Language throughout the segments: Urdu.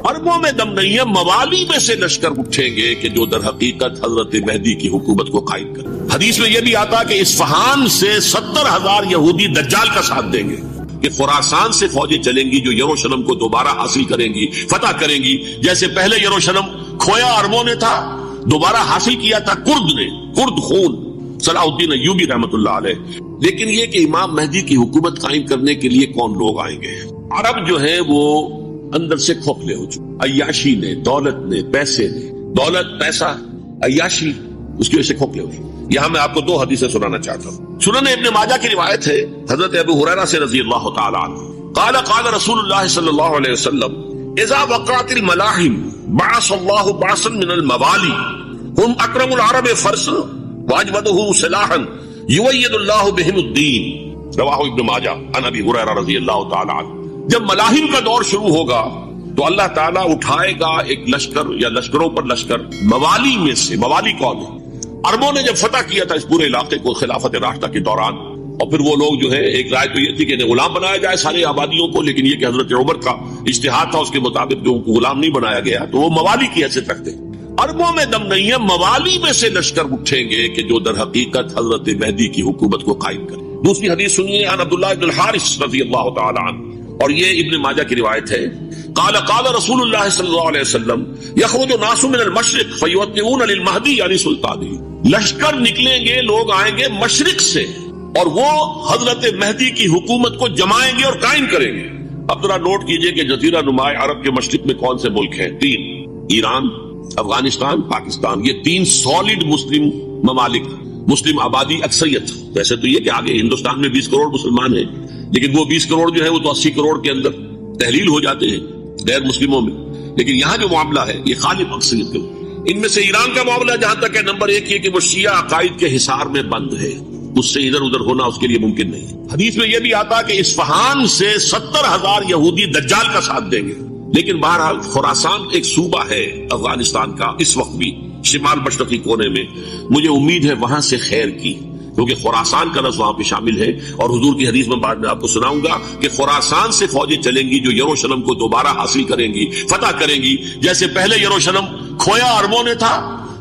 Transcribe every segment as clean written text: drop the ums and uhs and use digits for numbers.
اربوں میں دم نہیں ہے، موالی میں سے لشکر اٹھیں گے کہ جو در حقیقت حضرت مہدی کی حکومت کو قائم کریں۔ حدیث میں یہ بھی آتا کہ اصفہان سے 70,000 یہودی دجال کا ساتھ دیں گے، کہ خراسان سے فوجیں چلیں گی جو یروشلم کو دوبارہ حاصل کریں گی، فتح کریں گی، جیسے پہلے یروشلم کھویا عربوں نے تھا، دوبارہ حاصل کیا تھا کرد خون صلاح الدین ایوبی رحمت اللہ علیہ۔ لیکن یہ کہ امام مہدی کی حکومت قائم کرنے کے لیے کون لوگ آئیں گے؟ عرب جو ہے وہ اندر سے کھوکھلے ہو چکے، عیاشی نے، دولت نے، پیسے نے، دولت پیسہ عیاشی، اس کی وجہ سے کھوکھلے ہو چکے۔ یہاں میں آپ کو دو حدیثیں سنانا چاہتا ہوں۔ سنن ابن ماجہ کی روایت ہے حضرت ابو ہریرہ سے رضی اللہ تعالی عنہ قال قال رسول اللہ صلی اللہ علیہ وسلم اذا وقعت الملاحم بعث اللہ بعثا من الموالی هم اکرم العرب فرسا واجودہ سلاحا یؤید اللہ بہم الدین، رواہ ابن ماجہ عن ابی ہریرہ رضی اللہ تعالی عنہ۔ جب ملاحم کا دور شروع ہوگا تو اللہ تعالیٰ اٹھائے گا ایک لشکر یا لشکروں پر لشکر موالی میں سے۔ موالی کون ہے؟ عربوں نے جب فتح کیا تھا اس پورے علاقے کو خلافت راشدہ کے دوران، اور پھر وہ لوگ جو ہے، ایک رائے تو یہ تھی کہ انہیں غلام بنایا جائے سارے آبادیوں کو، لیکن یہ کہ حضرت عمر کا اجتہاد تھا، اس کے مطابق جو غلام نہیں بنایا گیا تو وہ موالی کی حیثیت رکھتے۔ عربوں میں دم نہیں ہے، موالی میں سے لشکر اٹھیں گے کہ جو در حقیقت حضرت مہدی کی حکومت کو قائم کریں۔ دوسری حدیث سنیے عن عبداللہ بن الحارث رضی اللہ تعالی عنہ، اور یہ ابن ماجہ کی روایت ہے قال قال رسول اللہ صلی اللہ علیہ وسلم یخرج ناس من المشرق فیوطئون للمہدی یعنی سلطانی، لشکر نکلیں گے، لوگ آئیں گے مشرق سے اور وہ حضرت مہدی کی حکومت کو جمائیں گے اور قائم کریں گے۔ اب ذرا نوٹ کیجئے کہ جزیرہ نما عرب کے مشرق میں کون سے ملک ہیں؟ تین، ایران، افغانستان، پاکستان، یہ تین سالڈ مسلم ممالک، مسلم آبادی اکثریت۔ ویسے تو یہ کہ آگے ہندوستان میں 20 کروڑ مسلمان ہیں، لیکن وہ 20 کروڑ جو ہے وہ تو 80 کروڑ کے اندر تحلیل ہو جاتے ہیں غیر مسلموں میں، لیکن یہاں جو معاملہ ہے یہ غالب اکثریت کا۔ ان میں سے ایران کا معاملہ جہاں تک ہے نمبر 1 یہ کہ وہ شیعہ عقائد کے حصار میں بند ہے، اس سے ادھر ادھر ہونا اس کے لیے ممکن نہیں۔ حدیث میں یہ بھی آتا کہ اصفہان سے 70,000 یہودی دجال کا ساتھ دیں گے، لیکن بہرحال خراسان ایک صوبہ ہے افغانستان کا اس وقت بھی شمال مشرقی کونے میں، مجھے امید ہے وہاں سے خیر کی، کیونکہ خراسان کا لفظ وہاں پہ شامل ہے، اور حضور کی حدیث میں بعد میں آپ کو سناؤں گا کہ خراسان سے فوجیں چلیں گی جو یروشلم کو دوبارہ حاصل کریں گی، فتح کریں گی، جیسے پہلے یروشلم کھویا عربوں نے تھا،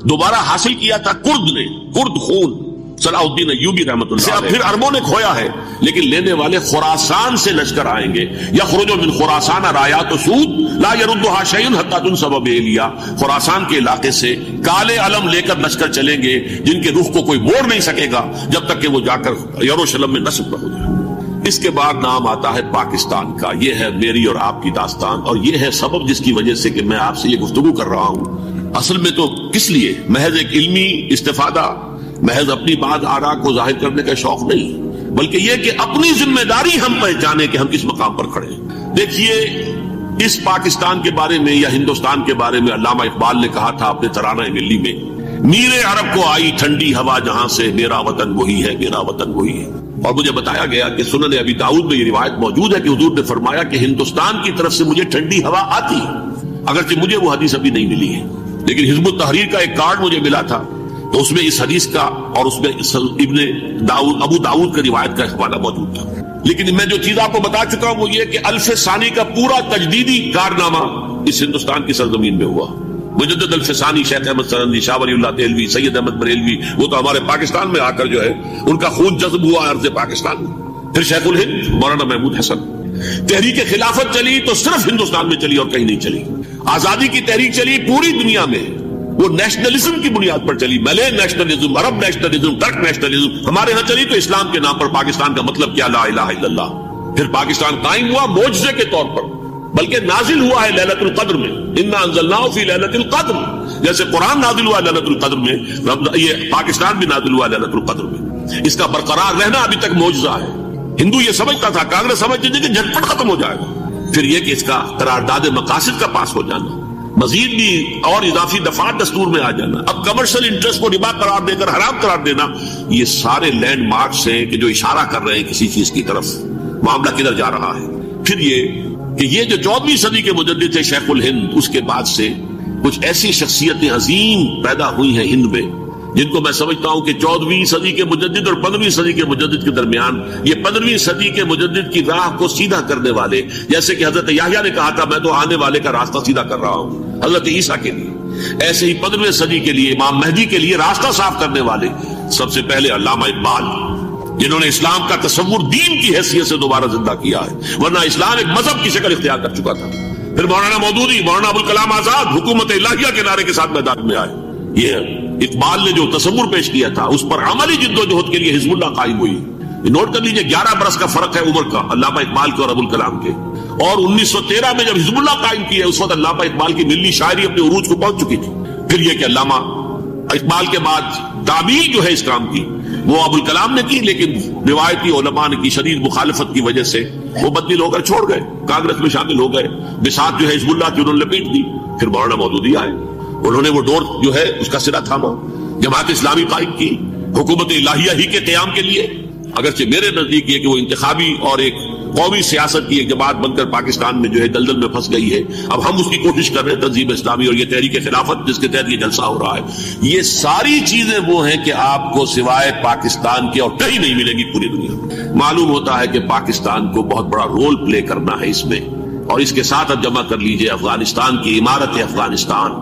دوبارہ حاصل کیا تھا کرد خون صلاح الدین ایوبی رحمت اللہ علیہ۔ پھر عربوں نے کھویا ہے، لیکن لینے والے خراسان سے لشکر آئیں گے، یخرج من خراسان رایات سود لا يردها شیء حتی تنصب بإیلیا، خراسان کے علاقے سے کالے علم لے کر لشکر چلیں گے جن کے رخ کو کوئی موڑ نہیں سکے گا جب تک کہ وہ جا کر یروشلم میں نصب نہ ہو جائے۔ اس کے بعد نام آتا ہے پاکستان کا۔ یہ ہے میری اور آپ کی داستان، اور یہ ہے سبب جس کی وجہ سے کہ میں آپ سے یہ گفتگو کر رہا ہوں۔ اصل میں تو کس لیے؟ محض ایک علمی استفادہ، محض اپنی بات آراء کو ظاہر کرنے کا شوق نہیں، بلکہ یہ کہ اپنی ذمہ داری ہم پہچانے کہ ہم کس مقام پر کھڑے ہیں۔ دیکھیے اس پاکستان کے بارے میں یا ہندوستان کے بارے میں علامہ اقبال نے کہا تھا اپنے ترانہ ملی میں، میرے عرب کو آئی ٹھنڈی ہوا جہاں سے، میرا وطن وہی ہے، میرا وطن وہی ہے۔ اور مجھے بتایا گیا کہ سنن ابی داؤد میں یہ روایت موجود ہے کہ حضور نے فرمایا کہ ہندوستان کی طرف سے مجھے ٹھنڈی ہوا آتی ہے، اگرچہ مجھے وہ حدیث ابھی نہیں ملی ہے، لیکن حزب التحریر کا ایک کارڈ مجھے ملا تھا، تو اس میں اس حدیث کا اور اس میں ابو داؤد کا روایت کا حوالہ موجود تھا۔ لیکن میں جو چیز آپ کو بتا چکا ہوں وہ یہ کہ الف ثانی کا پورا تجدیدی کارنامہ اس ہندوستان کی سرزمین میں ہوا۔ مجدد الف ثانی شیخ احمد سرندی، شاہ ولی اللہ دہلوی، سید احمد بریلوی، وہ تو ہمارے پاکستان میں آ کر جو ہے ان کا خون جذب ہوا ارض پاکستان میں۔ پھر شیخ الہند مولانا محمود حسن۔ تحریک خلافت چلی تو صرف ہندوستان میں چلی اور کہیں نہیں چلی۔ آزادی کی تحریک چلی پوری دنیا میں، وہ نیشنلزم کی بنیاد پر چلی، ملے نیشنلزم، عرب نیشنلزم، ترک نیشنلزم۔ ہمارے ہاں چلی تو اسلام کے نام پر پاکستان کا مطلب کیا؟ لا الہ الا اللہ۔ پھر پاکستان قائم ہوا معجزے کے طور پر، بلکہ نازل ہوا ہے لیلۃ القدر میں، انا انزلناہ فی لیلۃ القدر، جیسے قرآن نازل ہوا لیلۃ القدر میں، یہ پاکستان بھی نازل ہوا لیلۃ القدر میں۔ اس کا برقرار رہنا ابھی تک معجزہ ہے۔ ہندو یہ سمجھتا تھا، کانگریس سمجھتی تھی کہ جھٹپٹ ختم ہو جائے گا۔ پھر یہ کہ اس کا قرارداد مقاصد کا پاس ہو جانا، مزید بھی اور اضافی دفعات دستور میں آ جانا، اب کمرشل انٹرسٹ کو ربا قرار دے کر حرام قرار دینا، یہ سارے لینڈ مارکس ہیں کہ جو اشارہ کر رہے ہیں کسی چیز کی طرف، معاملہ کدھر جا رہا ہے۔ پھر یہ کہ یہ جو 14ویں صدی کے مجدد تھے شیخ الہند، اس کے بعد سے کچھ ایسی شخصیتیں عظیم پیدا ہوئی ہیں ہند میں جن کو میں سمجھتا ہوں کہ 14ویں صدی کے مجدد اور 15ویں صدی کے مجدد کے درمیان یہ 15ویں صدی کے مجدد کی راہ کو سیدھا کرنے والے، جیسے کہ حضرت یحییٰ نے کہا تھا میں تو آنے والے کا راستہ سیدھا کر رہا ہوں حضرت عیسیٰ کے لیے، ایسے ہی 15ویں صدی کے لیے امام مہدی کے لیے راستہ صاف کرنے والے سب سے پہلے علامہ اقبال، جنہوں نے اسلام کا تصور دین کی حیثیت سے دوبارہ زندہ کیا ہے، ورنہ اسلام ایک مذہب کی شکل اختیار کر چکا تھا۔ پھر مولانا مودودی، مولانا ابوالکلام آزاد حکومت الہیہ کے نعرے کے ساتھ میدان میں آئے۔ یہ اقبال نے جو تصور پیش کیا تھا اس پر عملی جد و جہد کے لیے حزب اللہ قائم ہوئی۔ نوٹ کر لیجئے 11 برس کا فرق ہے عمر کا علامہ اقبال کے اور ابوالکلام کے، اور 1913 میں جب حزب اللہ قائم کیا اس وقت علامہ اقبال کی ملی شاعری اپنے عروج کو پہنچ چکی تھی۔ پھر یہ کہ علامہ اقبال کے بعد تعمیل جو ہے اس کام کی وہ ابوالکلام نے کی، لیکن روایتی علماء نے کی شدید مخالفت کی وجہ سے وہ بدل ہو کر چھوڑ گئے، کانگریس میں شامل ہو گئے، بساط جو ہے حزب اللہ کی انہوں نے لپیٹ دی۔ پھر مولانا مودودی آئے، انہوں نے وہ ڈور جو ہے اس کا سرا تھاما، جماعت اسلامی قائم کی حکومت الہیہ ہی کے قیام کے لیے، اگرچہ میرے نزدیک یہ کہ وہ انتخابی اور ایک قومی سیاست کی ایک جماعت بن کر پاکستان میں جو ہے دلدل میں پھنس گئی ہے۔ اب ہم اس کی کوشش کر رہے ہیں، تنظیم اسلامی اور یہ تحریک خلافت جس کے تحت یہ جلسہ ہو رہا ہے، یہ ساری چیزیں وہ ہیں کہ آپ کو سوائے پاکستان کے اور کہیں نہیں ملیں گی پوری دنیا میں۔ معلوم ہوتا ہے کہ پاکستان کو بہت بڑا رول پلے کرنا ہے اس میں، اور اس کے ساتھ اب جمع کر لیجئے افغانستان کی عمارت افغانستان،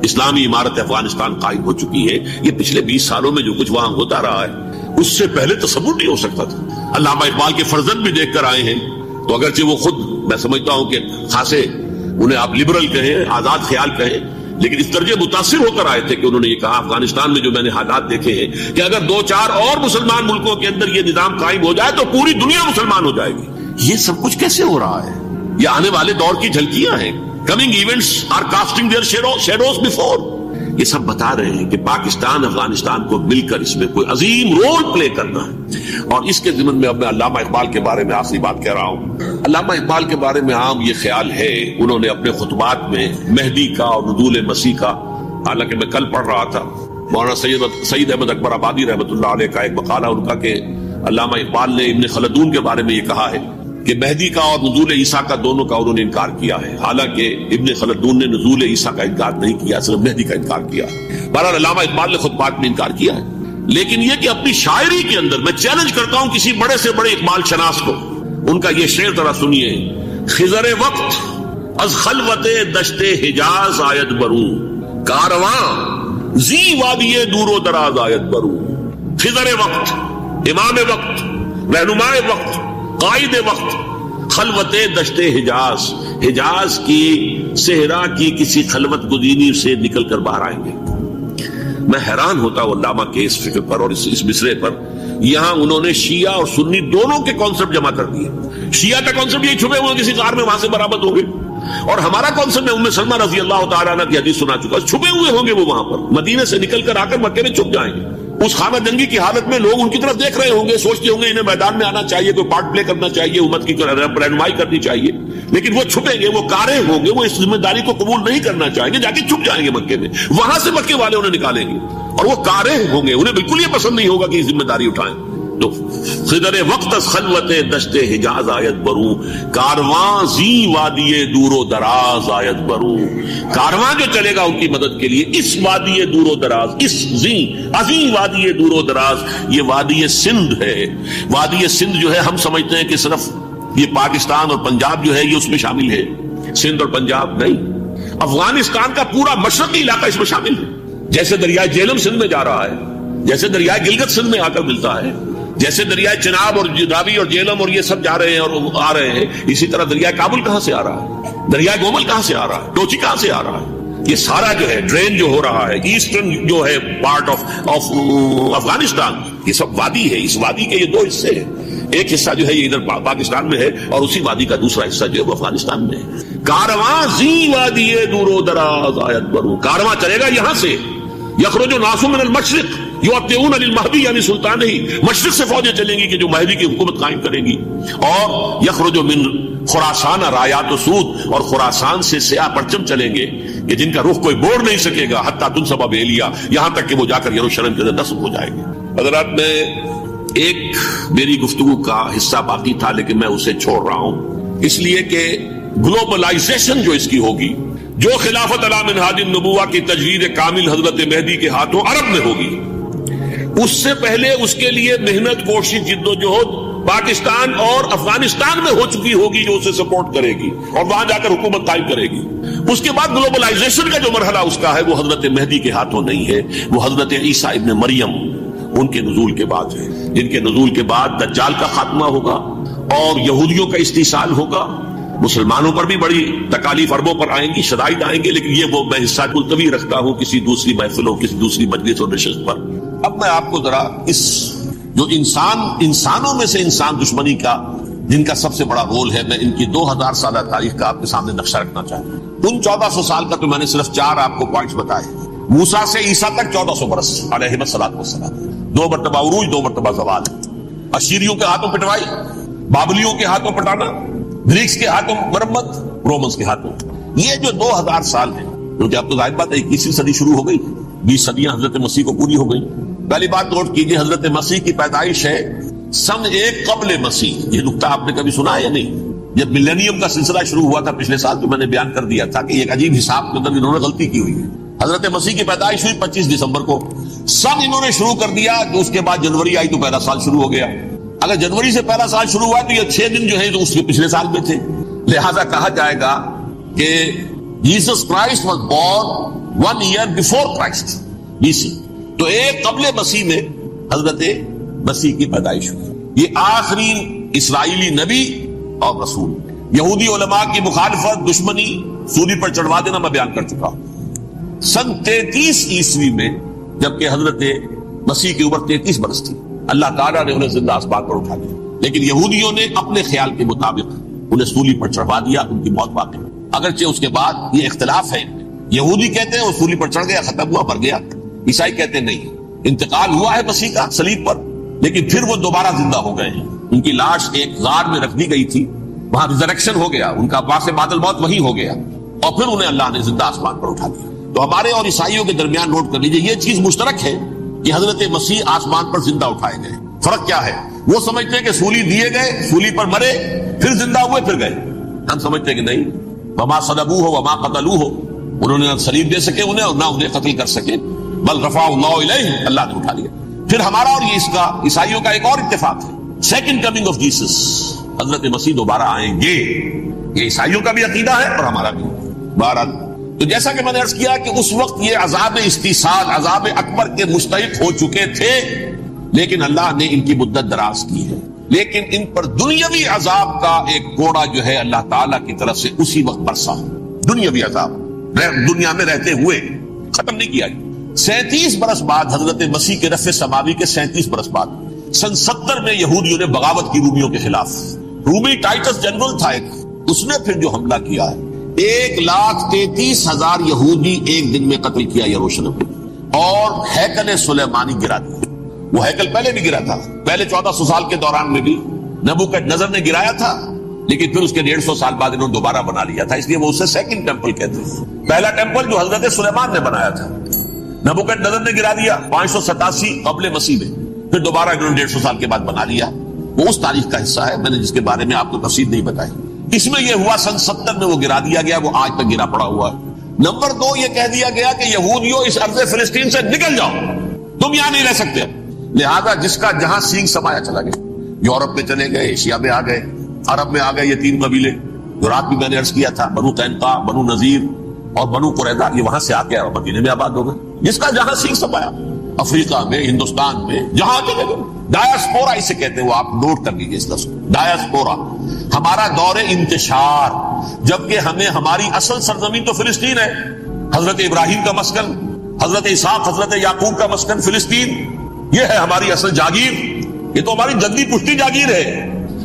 اسلامی عمارت افغانستان قائم ہو چکی ہے۔ یہ پچھلے 20 سالوں میں جو کچھ وہاں ہوتا رہا ہے اس سے پہلے تصور نہیں ہو سکتا تھا۔ علامہ اقبال کے فرزند بھی دیکھ کر آئے ہیں، تو اگرچہ وہ خود میں سمجھتا ہوں کہ خاصے انہیں آپ لبرل کہیں، آزاد خیال کہیں، لیکن اس درجے متاثر ہو کر آئے تھے کہ انہوں نے یہ کہا افغانستان میں جو میں نے حالات دیکھے ہیں کہ اگر 2-4 اور مسلمان ملکوں کے اندر یہ نظام قائم ہو جائے تو پوری دنیا مسلمان ہو جائے گی۔ یہ سب کچھ کیسے ہو رہا ہے؟ یہ آنے والے دور کی جھلکیاں ہیں۔ Coming events are casting their shadows before۔ یہ سب بتا رہے ہیں کہ پاکستان افغانستان کو مل کر اس میں کوئی عظیم رول پلے کرنا ہے، اور اس کے ضمن میں اب میں علامہ اقبال کے بارے میں آخری بات کہہ رہا ہوں۔ علامہ اقبال کے بارے میں عام یہ خیال ہے، انہوں نے اپنے خطبات میں مہدی کا اور نزول مسیح کا، حالانکہ میں کل پڑھ رہا تھا مولانا سید احمد اکبر آبادی رحمۃ اللہ علیہ کا ایک مقالہ ان کا کہ علامہ اقبال نے ابن خلدون کے بارے میں یہ کہا ہے کہ مہدی کا اور نزول عیسیٰ کا دونوں کا انہوں نے انکار کیا ہے، حالانکہ ابن خلدون نے نزول عیسیٰ کا انکار نہیں کیا، صرف مہدی کا انکار کیا۔ بہرحال علامہ اقبال نے خطبات میں انکار کیا ہے، لیکن یہ کہ اپنی شاعری کے اندر میں چیلنج کرتا ہوں کسی بڑے سے بڑے اقبال شناس کو، ان کا یہ شعر ذرا سنیے۔ خضر وقت از خلوت دشت حجاز آید بروں، کارواں زی وادی دور و دراز آید بروں۔ خضر وقت، امام وقت، رہنمائے وقت، قائد وقت، خلوت دشت حجاز، حجاز کی صحرا کی کسی خلوت گزینی سے نکل کر باہر آئیں گے۔ میں حیران ہوتا ہوں علامہ کے اس فکر پر اور اس مصرے پر۔ یہاں انہوں نے شیعہ اور سنی دونوں کے کانسیپٹ جمع کر دیے۔ شیعہ کا کانسیپٹ یہ چھپے ہوئے کسی غار میں وہاں سے برآمد ہوں گے، اور ہمارا کانسیپٹ میں ام سلمہ رضی اللہ تعالیٰ عنہ کی حدیث سنا چکا، چھپے ہوئے ہوں گے وہ وہاں پر، مدینے سے نکل کر آ کر مکے میں چھپ جائیں گے۔ اس خانہ جنگی کی حالت میں لوگ ان کی طرف دیکھ رہے ہوں گے، سوچتے ہوں گے انہیں میدان میں آنا چاہیے، کوئی پارٹ پلے کرنا چاہیے، امت کی رہنمائی کرنی چاہیے، لیکن وہ چھپیں گے، وہ کارے ہوں گے، وہ اس ذمہ داری کو قبول نہیں کرنا چاہیں گے، جا کے چھپ جائیں گے مکے میں، وہاں سے مکے والے انہیں نکالیں گے، اور وہ کارے ہوں گے، انہیں بالکل یہ پسند نہیں ہوگا کہ یہ ذمہ داری اٹھائیں۔ تو خضر وقت از خلوت دشت حجاز آیت بروں، کارواں زی وادی دور و دراز آیت بروں۔ کارواں جو چلے گا ان کی مدد کے لیے اس وادی دور و دراز، اس زی عظیم وادی دور و دراز، یہ وادی سندھ ہے۔ وادی سندھ جو ہے ہم سمجھتے ہیں کہ صرف یہ پاکستان اور پنجاب جو ہے یہ اس میں شامل ہے، سندھ اور پنجاب نہیں، افغانستان کا پورا مشرقی علاقہ اس میں شامل ہے۔ جیسے دریائے جہلم سندھ میں جا رہا ہے، جیسے دریائے گلگت سندھ میں آ کر ملتا ہے، جیسے دریائے چناب اور راوی اور جہلم اور یہ سب جا رہے ہیں اور آ رہے ہیں، اسی طرح دریائے کابل کہاں سے آ رہا ہے، دریائے گومل کہاں سے آ رہا ہے، ٹوچی کہاں سے آ رہا ہے، یہ سارا جو ہے ڈرین جو ہو رہا ہے، ایسٹرن جو ہے پارٹ آف افغانستان، یہ سب وادی ہے۔ اس وادی کے یہ دو حصے ہیں، ایک حصہ جو ہے یہ ادھر پاکستان میں ہے اور اسی وادی کا دوسرا حصہ جو ہے وہ افغانستان میں ہے۔ کارواں زی وادی دور و دراز آیت بروں، کارواں چلے گا یہاں سے، یخرج الناس من المشرق یؤتون للمہدی، یعنی سلطان ہی مشرق سے فوجیں چلیں گی کہ جو مہدی کی حکومت قائم کریں گی، اور یخرج من خراسان رایات و سود، اور خراسان سے سیاہ پرچم چلیں گے کہ جن کا رخ کوئی موڑ نہیں سکے گا، حتیٰ تنصب بیلیا، یہاں تک کہ وہ جا کر یروشلم کے اندر نصب ہو جائے گے۔ حضرات، میں ایک میری گفتگو کا حصہ باقی تھا لیکن میں اسے چھوڑ رہا ہوں، اس لیے کہ گلوبلائزیشن جو اس کی ہوگی، جو خلافت علی منہاج النبوہ کی تجوید کامل حضرت مہدی کے ہاتھوں عرب میں ہوگی، اس سے پہلے اس کے لیے محنت، کوشش، جدوجہد پاکستان اور افغانستان میں ہو چکی ہوگی جو اسے سپورٹ کرے گی اور وہاں جا کر حکومت قائم کرے گی. اس کے بعد گلوبلائزیشن کا جو مرحلہ اس کا ہے وہ حضرت مہدی کے ہاتھوں نہیں ہے، وہ حضرت عیسیٰ ابن مریم ان کے نزول کے بعد ہے، جن کے نزول کے بعد دجال کا خاتمہ ہوگا اور یہودیوں کا استحصال ہوگا. مسلمانوں پر بھی بڑی تکالیف اربوں پر آئیں گی، شدائد آئیں گے، لیکن یہ وہ میں حصہ ملتوی رکھتا ہوں کسی دوسری محفلوں، کسی دوسری مجلس اور نشست پر. اب میں آپ کو ذرا اس جو انسانوں میں سے انسان دشمنی کا جن کا سب سے بڑا رول ہے، میں ان کی 2000 سالہ تاریخ کا آپ کے سامنے نقشہ رکھنا چاہتا ہوں. ان 1400 سال کا تو میں نے صرف 4 آپ کو پوائنٹس بتائے. موسیٰ سے عیسیٰ تک 1400 برس علیہ السلام، 2 مرتبہ عروج، 2 مرتبہ زوال. اشیریوں کے ہاتھوں پٹوائی، بابلیوں کے ہاتھوں پٹانا، گریکس کے ہاتھوں مرمت، رومنز کے ہاتھوں. یہ جو 2000 سال ہیں، کیونکہ اب تو ظاہر بات ہے 21ویں صدی شروع ہو گئی، 20 صدیاں حضرت مسیح کو پوری ہو گئی. پہلی بات نوٹ کیجئے، حضرت مسیح کی پیدائش ہے سن 1 قبل مسیح. یہ نقطہ آپ نے کبھی سنا ہے یا نہیں؟ جب ملینیم کا سلسلہ شروع ہوا تھا پچھلے سال تو میں نے بیان کر دیا تھا کہ ایک عجیب حساب کے اندر انہوں نے غلطی کی ہوئی ہے. حضرت مسیح کی پیدائش ہوئی 25 دسمبر کو، سن انہوں نے شروع کر دیا کہ اس کے بعد جنوری آئی تو پہلا سال شروع ہو گیا. اگر جنوری سے پہلا سال شروع ہوا تو یہ 6 دن جو ہے تو اس کے پچھلے سال میں تھے. لہذا کہا جائے گا کہ Jesus Christ was born 1 year before Christ BC. تو 1 قبل مسیح میں حضرت مسیح کی پیدائش ہوئی. یہ آخری اسرائیلی نبی اور رسول. یہودی علماء کی مخالفت، دشمنی، سولی پر چڑھوا دینا میں بیان کر چکا ہوں. سن 33 عیسوی میں جبکہ حضرت مسیح کی عمر 33 برس تھی، اللہ تعالیٰ نے انہیں زندہ آسمان پر اٹھا دیا. لیکن یہودیوں نے اپنے خیال کے مطابق انہیں سولی پر چڑھوا دیا، ان کی موت واقع. اگرچہ اس کے بعد یہ اختلاف ہے، یہودی کہتے ہیں وہ سولی پر چڑھ گیا، ختم ہوا، مر گیا. عیسائی کہتے ہیں نہیں، انتقال ہوا ہے مسیح کا صلیب پر، لیکن پھر وہ دوبارہ زندہ ہو گئے ہیں. ان کی لاش ایک غار میں رکھ دی گئی تھی، وہاں ریزریکشن ہو گیا، ان کا باعث بادل موت وہی ہو گیا اور پھر انہیں اللہ نے زندہ آسمان پر اٹھا دیا. تو ہمارے اور عیسائیوں کے درمیان نوٹ کر لیجئے یہ چیز مشترک ہے کہ حضرت مسیح آسمان پر زندہ اٹھائے گئے. فرق کیا ہے؟ وہ سمجھتے ہیں کہ سولی دیے گئے، سولی پر مرے، پھر زندہ ہوئے، پھر گئے. ہم سمجھتے ہیں کہ نہیں، وما صلبوہ وما قتلوہ، انہوں نے نہ صلیب دے سکے انہیں اور نہ انہیں قتل کر سکے، بل رفعہ اللہ الیہ، اللہ نے اٹھا لیا. پھر ہمارا اور یہ اس کا عیسائیوں کا ایک اور اتفاق ہے، سیکنڈ کمنگ آف جیسس، حضرت مسیح دوبارہ آئیں گے. یہ عیسائیوں کا بھی عقیدہ ہے اور ہمارا بھی. بہرحال تو جیسا کہ میں نے عرض کیا کہ اس وقت یہ عذاب استیصال، عذاب اکبر کے مستحق ہو چکے تھے، لیکن اللہ نے ان کی مدت دراز کی ہے. لیکن ان پر دنیاوی عذاب کا ایک کوڑا جو ہے اللہ تعالیٰ کی طرف سے اسی وقت برسا. دنیاوی عذاب دنیا میں رہتے ہوئے ختم نہیں کیا. 37 برس بعد حضرت مسیح کے رفع سماوی کے 37 برس بعد سن 70 میں یہودیوں نے بغاوت کی رومیوں کے خلاف. رومی ٹائٹس جنرل تھا ایک، اس نے پھر جو حملہ کیا ہے 1,33,000 یہودی ایک دن میں قتل کیا یروشلم میں، اور ہیکل سلیمانی گرا دیا. وہ ہیکل پہلے بھی گرا تھا، پہلے 1400 سال کے دوران میں بھی نبوکدنضر نے گرایا تھا، لیکن پھر اس کے 150 سال بعد انہوں نے دوبارہ بنا لیا تھا، اس لیے وہ اسے سیکنڈ ٹیمپل کہتے ہیں. پہلا ٹیمپل جو حضرت سلیمان نے بنایا تھا نبوکدنضر نے گرا دیا 587 قبل مسیح میں، پھر دوبارہ انہوں نے 150 سال کے بعد بنا لیا. وہ اس تاریخ کا حصہ ہے، میں نے جس کے بارے میں آپ کو تفصیل نہیں بتائی. اس میں یہ ہوا سن 70 میں وہ گرا دیا گیا، وہ آج تک گرا پڑا ہوا ہے. نمبر 2 یہ کہہ دیا گیا کہ یہودیوں اس ارض فلسطین سے نکل جاؤ، تم یہاں نہیں رہ سکتے. لہذا جس کا جہاں سینگ سمایا چلا گیا، یورپ میں چلے گئے، ایشیا میں آ گئے، عرب میں آ گئے. یہ 3 قبیلے جو رات بھی میں نے عرض کیا تھا، بنو قینقاع، بنو نذیر اور بنو قریظہ، یہ وہاں سے آ کے مدینے میں آباد ہو گئے. جس کا جہاں سینگ سمایا، افریقہ میں، ہندوستان میں، جہاں چلے گئے. ڈایاسپورا اسے کہتے ہیں، وہ آپ نوٹ کر لیجیے اس لفظ کو، ڈایاسپورا. ہمارا دور انتشار، جبکہ ہمیں ہماری اصل سرزمین تو فلسطین ہے، حضرت ابراہیم کا مسکن، حضرت اسحاق، حضرت یعقوب کا مسکن فلسطین، یہ ہے ہماری اصل جاگیر، یہ تو ہماری جدی پشتی جاگیر ہے.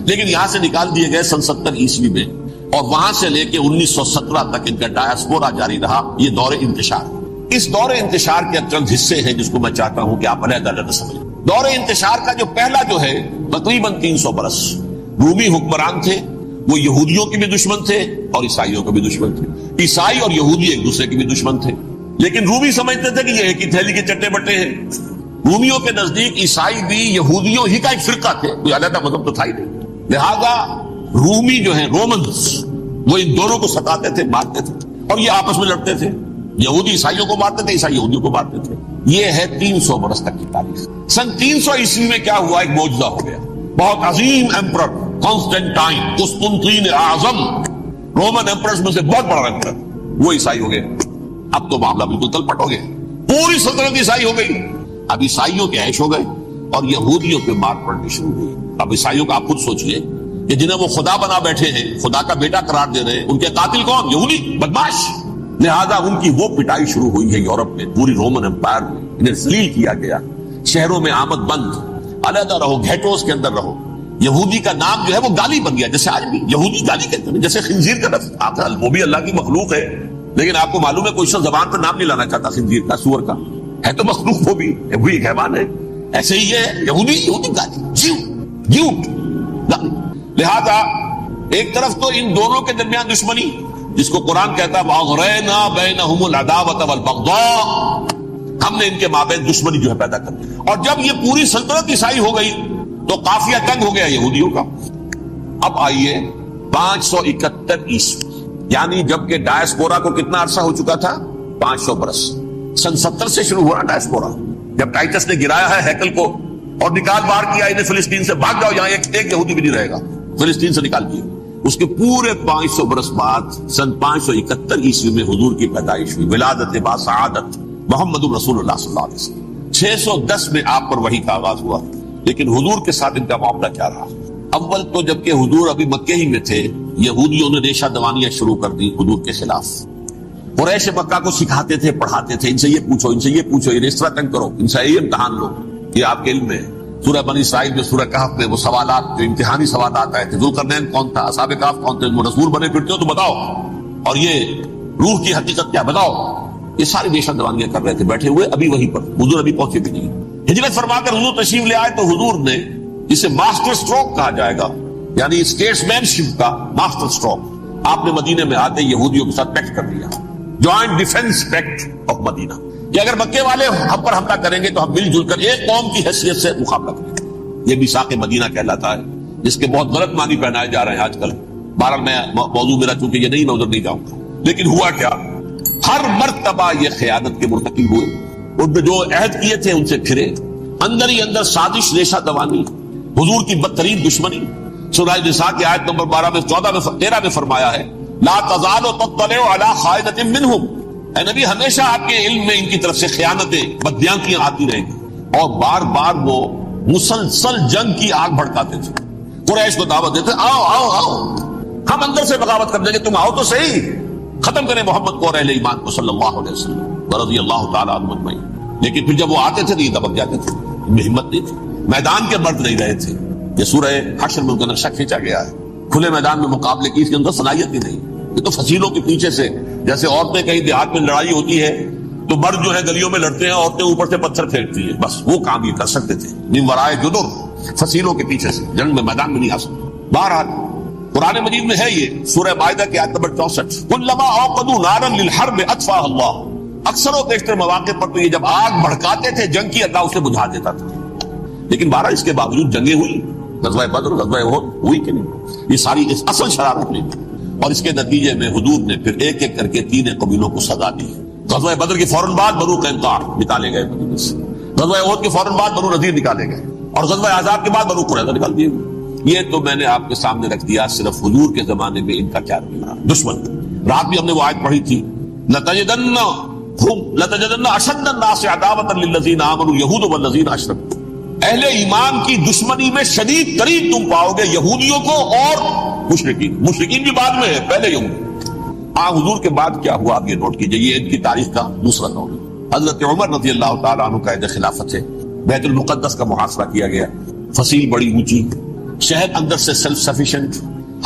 لیکن یہاں سے نکال دیے گئے سن 70 عیسوی میں، اور وہاں سے لے کے 1917 تک ان کا ڈایاسپورا جاری رہا. یہ دور انتشار. اس دور انتشار کے چند حصے ہیں جس کو میں چاہتا ہوں کہ آپ علیحدہ سمجھیں. دور انتشار کا جو پہلا جو ہے تقریباً 300 برس رومی حکمران تھے. وہ یہودیوں کے بھی دشمن تھے اور عیسائیوں کے بھی دشمن تھے. عیسائی اور یہودی ایک دوسرے کے بھی دشمن تھے، لیکن رومی سمجھتے تھے کہ یہ ایک ہی تھیلی کے چٹے بٹے ہیں. رومیوں کے نزدیک عیسائی بھی یہودیوں ہی کا ایک فرقہ تھے، کوئی علیحدہ مذہب تو تھا ہی نہیں. لہذا رومی جو ہیں رومنز، وہ ان دونوں کو ستاتے تھے، مارتے تھے، اور یہ آپس میں لڑتے تھے. یہودی عیسائیوں کو مارتے تھے، عیسائی یہودیوں کو مارتے تھے. یہ ہے 300 برس تک کی تاریخ. سن 300 عیسوی میں کیا ہوا؟ ایک معجزہ ہو گیا. بہت عظیم ایمپرر کانسٹینٹائن قسطنطین اعظم رومن ایمپررز میں سے بہت بڑا ایمپرر وہ عیسائی ہو گئے. اب تو معاملہ بالکل تلپٹ ہو گیا. پوری سلطنت عیسائی ہو گئی. اب عیسائیوں کے عیش ہو گئے اور یہودیوں پہ مار پڑنی شروع ہوئی. اب عیسائیوں کا آپ خود سوچئے کہ جنہیں وہ خدا بنا بیٹھے ہیں, خدا کا بیٹا قرار دے رہے ہیں, ان کے قاتل کون؟ یہودی بدماش. لہذا ان کی وہ پٹائی شروع ہوئی ہے یورپ میں, پوری رومن امپائر میں انہیں ذلیل کیا گیا. شہروں میں آمد بند, علیحدہ رہو, گھیٹوز کے اندر رہو. یہودی کا نام جو ہے وہ گالی بن گیا. جیسے آج بھی یہودی گالی کہتے ہیں, جیسے خنزیر کا لفظ, وہ بھی اللہ کی مخلوق ہے, لیکن آپ کو معلوم ہے کوئی شخص زبان پر نام نہیں لانا چاہتا خنزیر کا, سور کا. ہے تو مخلوق وہ بھی, وہی ایک حیوان ہے. ایسے ہی ہے یہودی گالی, جھوٹ گالی. لہذا ایک طرف تو ان دونوں کے درمیان دشمنی, جس کو قرآن کہتا ہے وَأَغْرَيْنَا بَيْنَهُمُ الْعَدَاوَةَ وَالْبَغْضَاءَ, ہم نے ان کے مابین دشمنی جو ہے پیدا کر دی. اور جب یہ پوری سلطنت عیسائی ہو گئی تو قافیہ تنگ ہو گیا یہودیوں کا. اب آئیے 571 عیسوی, یعنی جب کہ ڈائسپورا کو کتنا عرصہ ہو چکا تھا؟ 500 برس. سن 70 سے شروع ہوا ڈائسپورا, جب ٹائٹس نے گرایا ہے ہیکل کو اور نکال باہر کیا انہیں فلسطین سے, بھاگ جاؤ, یہاں ایک یہودی بھی نہیں رہے گا, فلسطین سے نکال دیے. اس کے پورے 500 برس بعد سن 571 عیسوی میں حضور کی پیدائش ہوئی, ولادت با سعادت محمد رسول اللہ صلی اللہ علیہ وسلم. 610 میں آپ پر وحی کا آغاز ہوا. لیکن حضور کے ساتھ ان کا معاملہ کیا رہا؟ اول تو جبکہ حضور ابھی مکے ہی میں تھے, یہودیوں نے ریشہ دوانیاں شروع کر دی حضور کے خلاف. قریش مکہ کو سکھاتے تھے, پڑھاتے تھے, ان سے یہ پوچھو, ان سے یہ پوچھو, یہ اس طرح تنگ کرو, ان سے یہ امتحان لو. یہ آپ کے علم میں سورہ بنی اسرائیل میں, سورہ کہف میں وہ سوالات, جو امتحانی سوالات آئے تھے, ذوالقرنین کون تھا, اصحاب کہف کون تھے, وہ رسول بنے پھرتے ہو تو بتاؤ, اور یہ روح کی حقیقت کیا بتاؤ. یہ ساری ریشہ دوانیاں کر رہے تھے بیٹھے ہوئے ابھی وہیں پر. حضور ابھی پہنچے بھی نہیں. ہجرت فرما کر حضور تشریف لے آئے تو حضور نے جسے ماسٹر سٹروک کہا جائے گا, یعنی اسٹیٹس مین شپ کا ماسٹر سٹروک, آپ نے مدینے میں آتے یہودیوں کے ساتھ پیکٹ کر دیا, جوائنٹ ڈیفنس پیکٹ آف مدینہ, کہ اگر مکے والے ہم پر حملہ کریں گے تو ہم مل جل کر ایک قوم کی حیثیت سے مقابلہ کریں گے. یہ میثاق مدینہ کہلاتا ہے, جس کے بہت غلط معنی پہنائے جا رہے ہیں آج کل. بہرحال میں موضوع میرا چونکہ یہ نہیں, میں ادھر نہیں جاؤں گا. لیکن ہوا کیا, ہر مرتبہ یہ خیانت کے مرتکب ہوئے, ان نے جو عہد کیے تھے ان سے پھرے, اندر ہی اندر سازش, ریشہ دوانی, حضور کی بدترین دشمنی. سورہ نساء کی آیت نمبر 12 میں 14 میں 13 میں فرمایا ہے لا تزال تطلع علی خائنۃ منہم, اے نبی ہمیشہ آپ کے علم میں ان کی طرف سے خیانتیں, بدیانتیاں آتی رہیں گی. اور بار بار وہ مسلسل جنگ کی آگ بھڑکاتے تھے, قریش کو دعوت دیتے, آؤ آؤ آؤ, ہم اندر سے بغاوت کر دیں گے, تم آؤ تو صحیح, ختم کریں محمد کو اور اہل ایمان کو صلی اللہ علیہ وسلم رضی اللہ تعالیٰ عنہ اجمعین. لیکن پھر جب وہ آتے تھے تو یہ دبک جاتے تھے, ان میں ہمت نہیں تھی, میدان کے مرد نہیں رہے تھے. یہ سورہ حشر میں ان کا نقشہ کھینچا گیا ہے. کھلے میدان میں مقابلے کی اس کے اندر صلاحیت ہی نہیں. یہ تو فصیلوں کے پیچھے سے, جیسے عورتیں کہیں دیہات میں لڑائی ہوتی ہے تو مرد جو ہے گلیوں میں لڑتے ہیں, عورتیں اوپر سے پتھر پھینکتی ہیں, بس وہ کام یہ کر سکتے تھے. من ورائے جدر, فصیلوں کے پیچھے سے, جنگ میں میدان میں نہیں آ سکتے. بہرحال قرآن مجید میں ہے یہ سورہ مائدہ کی آیت نمبر 64, کلما اوقدوا نارا للحرب اطفاها اللہ. اکثر و بیشتر مواقع پر تو یہ جب آگ بھڑکاتے تھے جنگ کی, اللہ اسے بجھا دیتا تھا. لیکن بہرحال اس کے باوجود جنگیں ہوئی, غزوہ بدر, غزوہ احد ہوئی کہ نہیں, یہ ساری اصل شرارت نہیں تھی. اور اس کے نتیجے میں حضور نے پھر ایک ایک کر کے 3 قبیلوں کو سزا دی. غزوہ بدر کے فوراً بعد بنو قینقاع نکالے گئے مدینے سے, غزوہ احد کے فوراً بعد بنو نذیر نکالے گئے, اور غزوہ احزاب کے بعد بنو قریظہ نکال دیے. یہ تو میں نے آپ کے سامنے رکھ دیا صرف حضور کے زمانے میں ان کا کیا رہا دشمن. رات بھی ہم نے وہ آیت پڑھی تھی, لَتَجِدَنَّ أَشَدَّ النَّاسِ عَدَاوَةً لِلَّذِينَ آمَنُوا الْيَهُودُ وَالَّذِينَ أَشْرَكُوا. اہل ایمان کی دشمنی میں شدید ترین تم پاؤ گے یہودیوں کو اور مشرکین. مشرکین بھی بعد میں ہے, پہلے یہودی. حضور کے بعد کیا ہوا آپ یہ نوٹ کیجئے, یہ ان کی تاریخ کا دوسرا دور. حضرت عمر رضی اللہ تعالیٰ عنہ کا عہد خلافت ہے, بیت المقدس کا محاصرہ کیا گیا, فصیل بڑی اونچی, شہر اندر سے سیلف سفیشینٹ,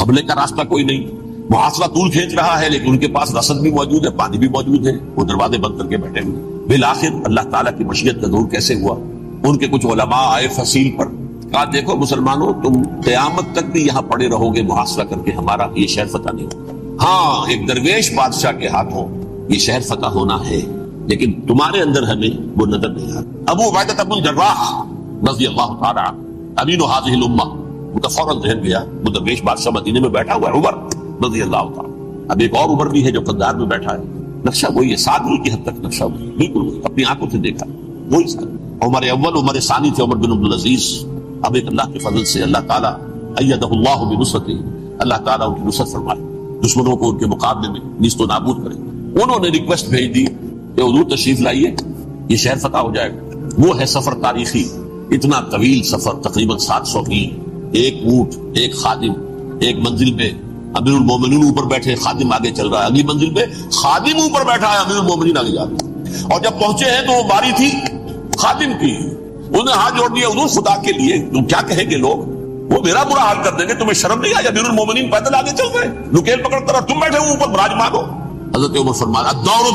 حملے کا راستہ کوئی نہیں, محاصرہ طول کھینچ رہا ہے, لیکن ان کے پاس رسد بھی موجود ہے, پانی بھی موجود ہے, وہ دروازے بند کر کے بیٹھے ہوئے. بالآخر اللہ تعالیٰ کی مشیت کا ظہور کیسے ہوا, ان کے کچھ علماء آئے فصیل پر, کہا دیکھو مسلمانوں تم قیامت تک بھی یہاں پڑے رہو گے محاصرہ کر کے, ہمارا یہ شہر فتح نہیں ہوگا. ہاں ایک درویش بادشاہ کے ہاتھوں یہ شہر فتح ہونا ہے, لیکن تمہارے اندر ہمیں وہ نظر نہیں آتا. ابو عبیدہ بن الجراح رضی اللہ تعالیٰ امین هذه الامہ, وہ فوراً ذہن گیا وہ درویش بادشاہ مدینے میں بیٹھا ہوا ہے عمر رضی اللہ تعالیٰ. اب ایک اور عمر بھی ہے جو قندار میں بیٹھا ہے, نقشہ وہی ہے, سادگی کی حد تک نقشہ وہی, بالکل وہی, اپنی آنکھوں سے دیکھا. وہی ساتھ عمر اول عمر ثانی تھے عمر بن عبدالعزیز. اب ایک اللہ کے فضل سے اللہ تعالیٰ ایدہ اللہ بنصرتہ، اللہ تعالیٰ ان کی نصرت فرمائے، دشمنوں کو ان کے مقابلے میں نیست و نابود کرے. انہوں نے ریکویسٹ بھیج دی کہ حضور تشریف لائیے، یہ شہر فتح ہو جائے گا. وہ ہے سفر تاریخی، اتنا طویل سفر، تقریباً 700 میل، ایک اونٹ، ایک خادم، ایک منزل پہ امیر المومنین اوپر بیٹھے، خادم آگے چل رہا ہے، اگلی منزل پہ خادم اوپر بیٹھا ہے، امیر المومنین آگے جا رہے ہیں. اور جب پہنچے ہیں تو وہ باری تھی خادم کی، انہیں ہاتھ جوڑ دیا، حضور خدا کے لیے تم کیا کہیں گے لوگ، وہ میرا برا حال کر دیں گے، تمہیں شرم نہیں آئی؟ امیر المومنین پیدل آگے چل رہے، نکیل پکڑ کر، تم بیٹھے ہو اوپر براجمان ہو. حضرت عمر فرمایا دورو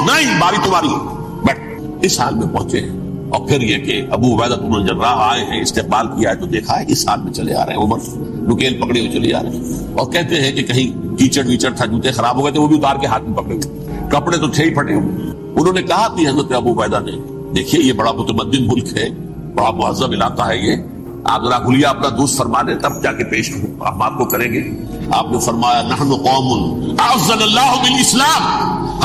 نہیں، باری تمہاری ہے، بیٹھ. اس حال میں پہنچے ہیں. اور پھر یہ کہ ابو عبیدہ بن الجراح آئے ہیں، استقبال کیا ہے تو دیکھا ہے اس حال میں چلے آ رہے ہیں. عمر نکیل پکڑے ہوئے چلے آ رہے ہیں، اور کہتے ہیں کہ کہیں کیچڑ ویچڑ تھا، جوتے خراب ہو گئے تھے، وہ بھی اتار کے ہاتھ میں پکڑے ہوئے، کپڑے تو تھے ہی پھٹے ہوئے. انہوں نے کہا کہ حضرت ابو عبیدہ نے، دیکھیے یہ بڑا متمدن ملک ہے، بڑا مہذب علاقہ ہے، یہ آپ ذرا کھلیا اپنا دوست فرما دیں تب جا کے پیش ہم آپ کو کریں گے. آپ نے فرمایا نحن قوم اعزنا اللہ بالاسلام،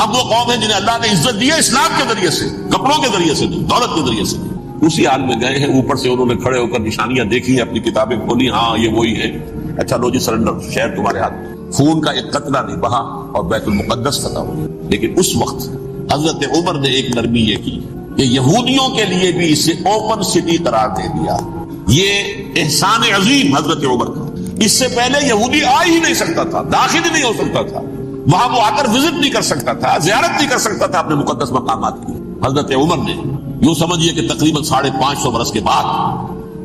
ہم وہ قوم ہیں جنہیں اللہ نے عزت دی ہے اسلام کے ذریعے سے، کپڑوں کے ذریعے سے نہیں، دولت کے ذریعے سے نہیں. اسی حال میں گئے ہیں، اوپر سے انہوں نے کھڑے ہو کر نشانیاں دیکھی ہیں، اپنی کتابیں کھولی، ہاں یہ وہی ہے. اچھا لو جی سرنڈر، شہر تمہارے ہاتھ. خون کا ایک قطرہ نہیں بہا اور بیت المقدس فتح ہو گیا. لیکن اس وقت حضرت عمر نے ایک نرمی یہ کی کہ یہودیوں کے لیے بھی اسے اوپن سٹی قرار دے دیا. یہ احسان عظیم حضرت عمر کا. اس سے پہلے یہودی آ ہی نہیں سکتا تھا، داخل ہی نہیں ہو سکتا تھا، وہاں وہ آ کر وزٹ نہیں کر سکتا تھا، زیارت نہیں کر سکتا تھا اپنے مقدس مقامات کی. حضرت عمر نے یوں سمجھیے کہ تقریباً 550 برس کے بعد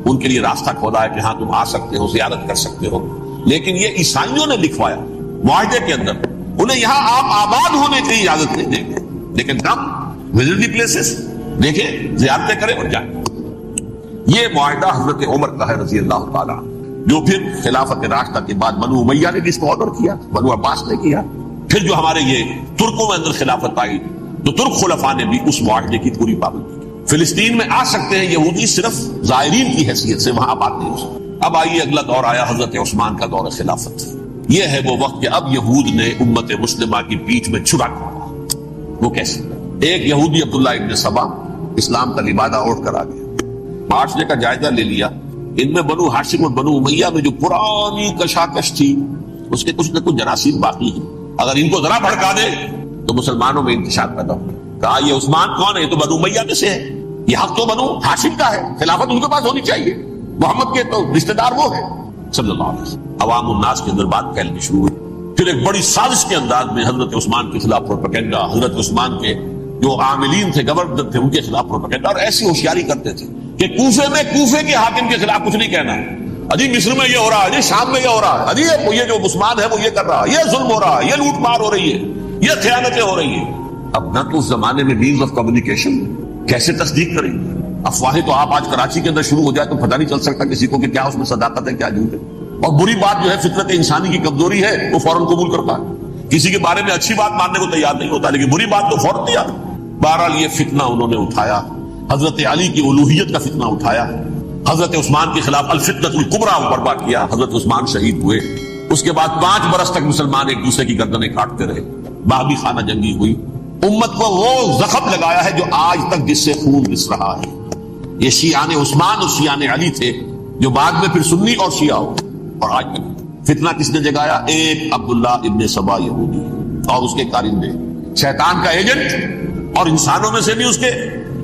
ان کے لیے راستہ کھولا ہے کہ ہاں تم آ سکتے ہو، زیارت کر سکتے ہو. لیکن یہ عیسائیوں نے لکھوایا معاہدے کے اندر، انہیں یہاں آپ آباد ہونے کی اجازت نہیں دیں گے، لیکن کم وزٹ دی پلیسز، دیکھیں زیارتیں کریں اور جائیں. یہ معاہدہ حضرت عمر کا ہے رضی اللہ تعالیٰ، جو پھر خلافت راشدہ کے بعد بنو امیہ نے بھی اس کو آرڈر کیا، بنو عباس نے کیا. پھر جو ہمارے یہ ترکوں میں اندر خلافت آئی تو ترک خلفاء نے بھی اس معاہدے کی پوری پابندی کی. فلسطین میں آ سکتے ہیں یہودی صرف زائرین کی حیثیت سے، وہاں آباد نہیں ہو سکتے. اب آئیے اگلا دور آیا حضرت عثمان کا دور خلافت. یہ ہے وہ وقت کہ اب یہود نے امت مسلمہ کی پیٹھ میں چھرا کھایا. وہ کیسے؟ ایک یہودی عبداللہ ابن سبا اسلام کا لبادہ اوڑھ کر آ گیا، معاشرے کا جائزہ لے لیا. ان میں بنو ہاشم اور بنو امیہ میں جو پرانی کشاکش تھی اس کے کچھ نہ کچھ جراثیم باقی ہیں، اگر ان کو ذرا بھڑکا دے تو مسلمانوں میں انتشار پیدا ہو. کہا یہ عثمان کون ہے؟ یہ تو بنو امیہ میں سے ہے، یہ حق تو بنو ہاشم کا ہے، خلافت ان کے پاس ہونی چاہیے، محمد کے تو رشتہ دار وہ ہے صلی اللہ علیہ وسلم. عوام الناس کے اندر بات پھیلنی شروع ہوئی. پھر ایک بڑی سازش کے انداز میں حضرت عثمان کے خلاف پروپیگنڈا، حضرت عثمان کے جو عاملین تھے، گورنر تھے، ان کے خلاف پروپیگنڈا، اور ایسی ہوشیاری کرتے تھے کہ کوفے میں کوفے کے حاکم کے خلاف کچھ نہیں کہنا ہے، ابھی مصر میں یہ ہو رہا ہے، ابھی شام میں یہ ہو رہا ہے، ابھی یہ جو عثمان ہے وہ یہ کر رہا ہے، یہ ظلم ہو رہا ہے، یہ لوٹ مار ہو رہی ہے، یہ خیانتیں ہو رہی ہیں. اب نہ تو اس زمانے میں مینز آف کمیونیکیشن، کیسے تصدیق کریں گے؟ افواہیں تو آپ آج کراچی کے اندر شروع ہو جائے تو پتہ نہیں چل سکتا کسی کو کہ کیا اس میں صداقت ہے کیا جھوٹ ہے. اور بری بات جو ہے فطرت انسانی کی کمزوری ہے، وہ فوراً قبول کرتا ہے. کسی کے بارے میں اچھی بات ماننے کو تیار نہیں ہوتا، لیکن بری بات تو فوراً تیار. بہرحال یہ فتنہ انہوں نے اٹھایا، حضرت علی کی الوہیت کا فتنہ اٹھایا، حضرت عثمان کے خلاف الفتنۃ الکبریٰ برپا کیا. حضرت عثمان شہید ہوئے. اس کے بعد 5 برس تک مسلمان ایک دوسرے کی گردنیں کاٹتے رہے، باغی خانہ جنگی ہوئی. امت کو وہ زخم لگایا ہے جو آج تک جس سے خون رس رہا ہے. یہ شیعان عثمان اور شیعان علی تھے جو بعد میں پھر سنی اور شیعہ ہو. اور آج تک فتنہ کس نے جگایا؟ ایک عبداللہ ابن سبا یہودی اور اس کے کارندے، شیطان کا ایجنٹ، اور انسانوں میں سے بھی اس کے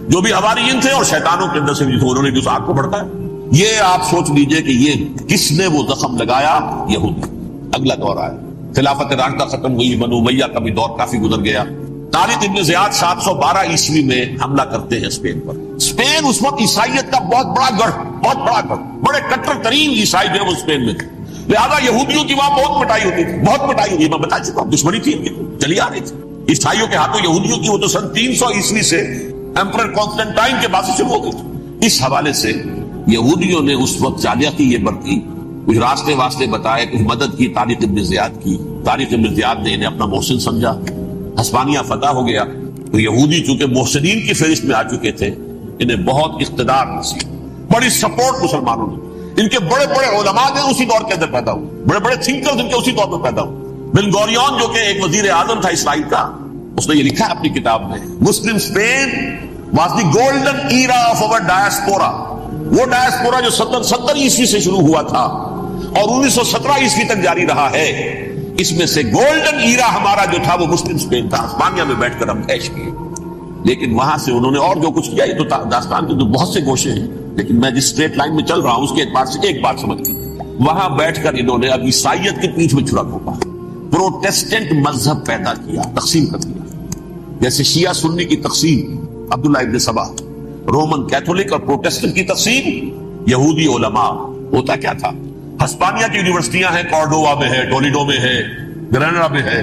جو بھی حواریین تھے اور شیطانوں کے اندر سے بھی انہوں نے بھی اس آگ کو بڑھتا ہے. یہ آپ سوچ لیجئے کہ یہ کس نے وہ زخم لگایا؟ یہودی. اگلا دور آیا، خلافت راشدہ ختم ہوئی، بنو امیہ کا بھی دور کافی گزر گیا. طارق ابن زیاد 712 عیسوی میں حملہ کرتے ہیں اسپین پر. اسپین اس وقت عیسائیت کا بہت بڑا گڑھ، بڑے کٹر ترین عیسائی جو ہے وہ اسپین میں تھے. لہذا یہودیوں کی وہاں بہت پٹائی ہوتی تھی، بہت پٹائی ہوئی. میں بتا چکا ہوں، دشمنی تھی ان کی چلی آ رہی تھی عیسائیوں کے ہاتھوں یہودیوں کی. وہ تو سن 300 عیسوی سے ایمپرر کانسٹنٹائن کے بعد سے شروع ہو گئی تھی. اس حوالے سے یہودیوں نے اس وقت چالیکی یہ برتی، کچھ راستے واسطے بتائے، کچھ مدد کی طارق ابن زیاد کی. طارق ابن زیاد نے انہیں اپنا محسن سمجھا. ہسپانیہ فتح ہو گیا تو یہودی چونکہ محسنین کی فہرست میں آ چکے تھے، انہیں بہت اقتدار نصیب، بڑی سپورٹ مسلمانوں نے. ان کے بڑے بڑے علماء جو اسی دور کے اندر پیدا ہوئے، بڑے بڑے تھنکرز ان کے اسی دور میں پیدا ہوئے. بن گوریون جو کہ ایک وزیر اعظم تھا اسرائیل کا، اس نے یہ لکھا ہے اپنی کتاب میں، مسلم Spain was the golden era of our diaspora. وہ ڈائسپورا جو 70 عیسوی سے شروع ہوا تھا اور 1917 عیسوی تک جاری رہا ہے، اس میں سے گولڈن ایرا ہمارا جو تھا وہ مسلم اسپین تھا. اسپانیہ میں بیٹھ کر ہم عیش کیے، لیکن وہاں سے انہوں نے اور جو کچھ کیا، یہ تو داستان کے تو بہت سے گوشے ہیں، لیکن میں جس اسٹریٹ لائن میں چل رہا ہوں اس کے اعتبار سے ایک بات سمجھ لیجیے. وہاں بیٹھ کر انہوں نے اب عیسائیت کی پیٹھ میں چھڑا گھونپا، پروٹیسٹنٹ مذہب پیدا کیا، تقسیم کر دیا. جیسے شیعہ سنی کی تقسیم عبداللہ ابن سبا، رومن کیتھولک اور پروٹیسٹنٹ کی تقسیم یہودی علماء. ہوتا کیا تھا، ہسپانیہ کی یونیورسٹیاں ہیں، کارڈووا میں ہے، ٹولیڈو میں ہے، گریناڈا میں ہے،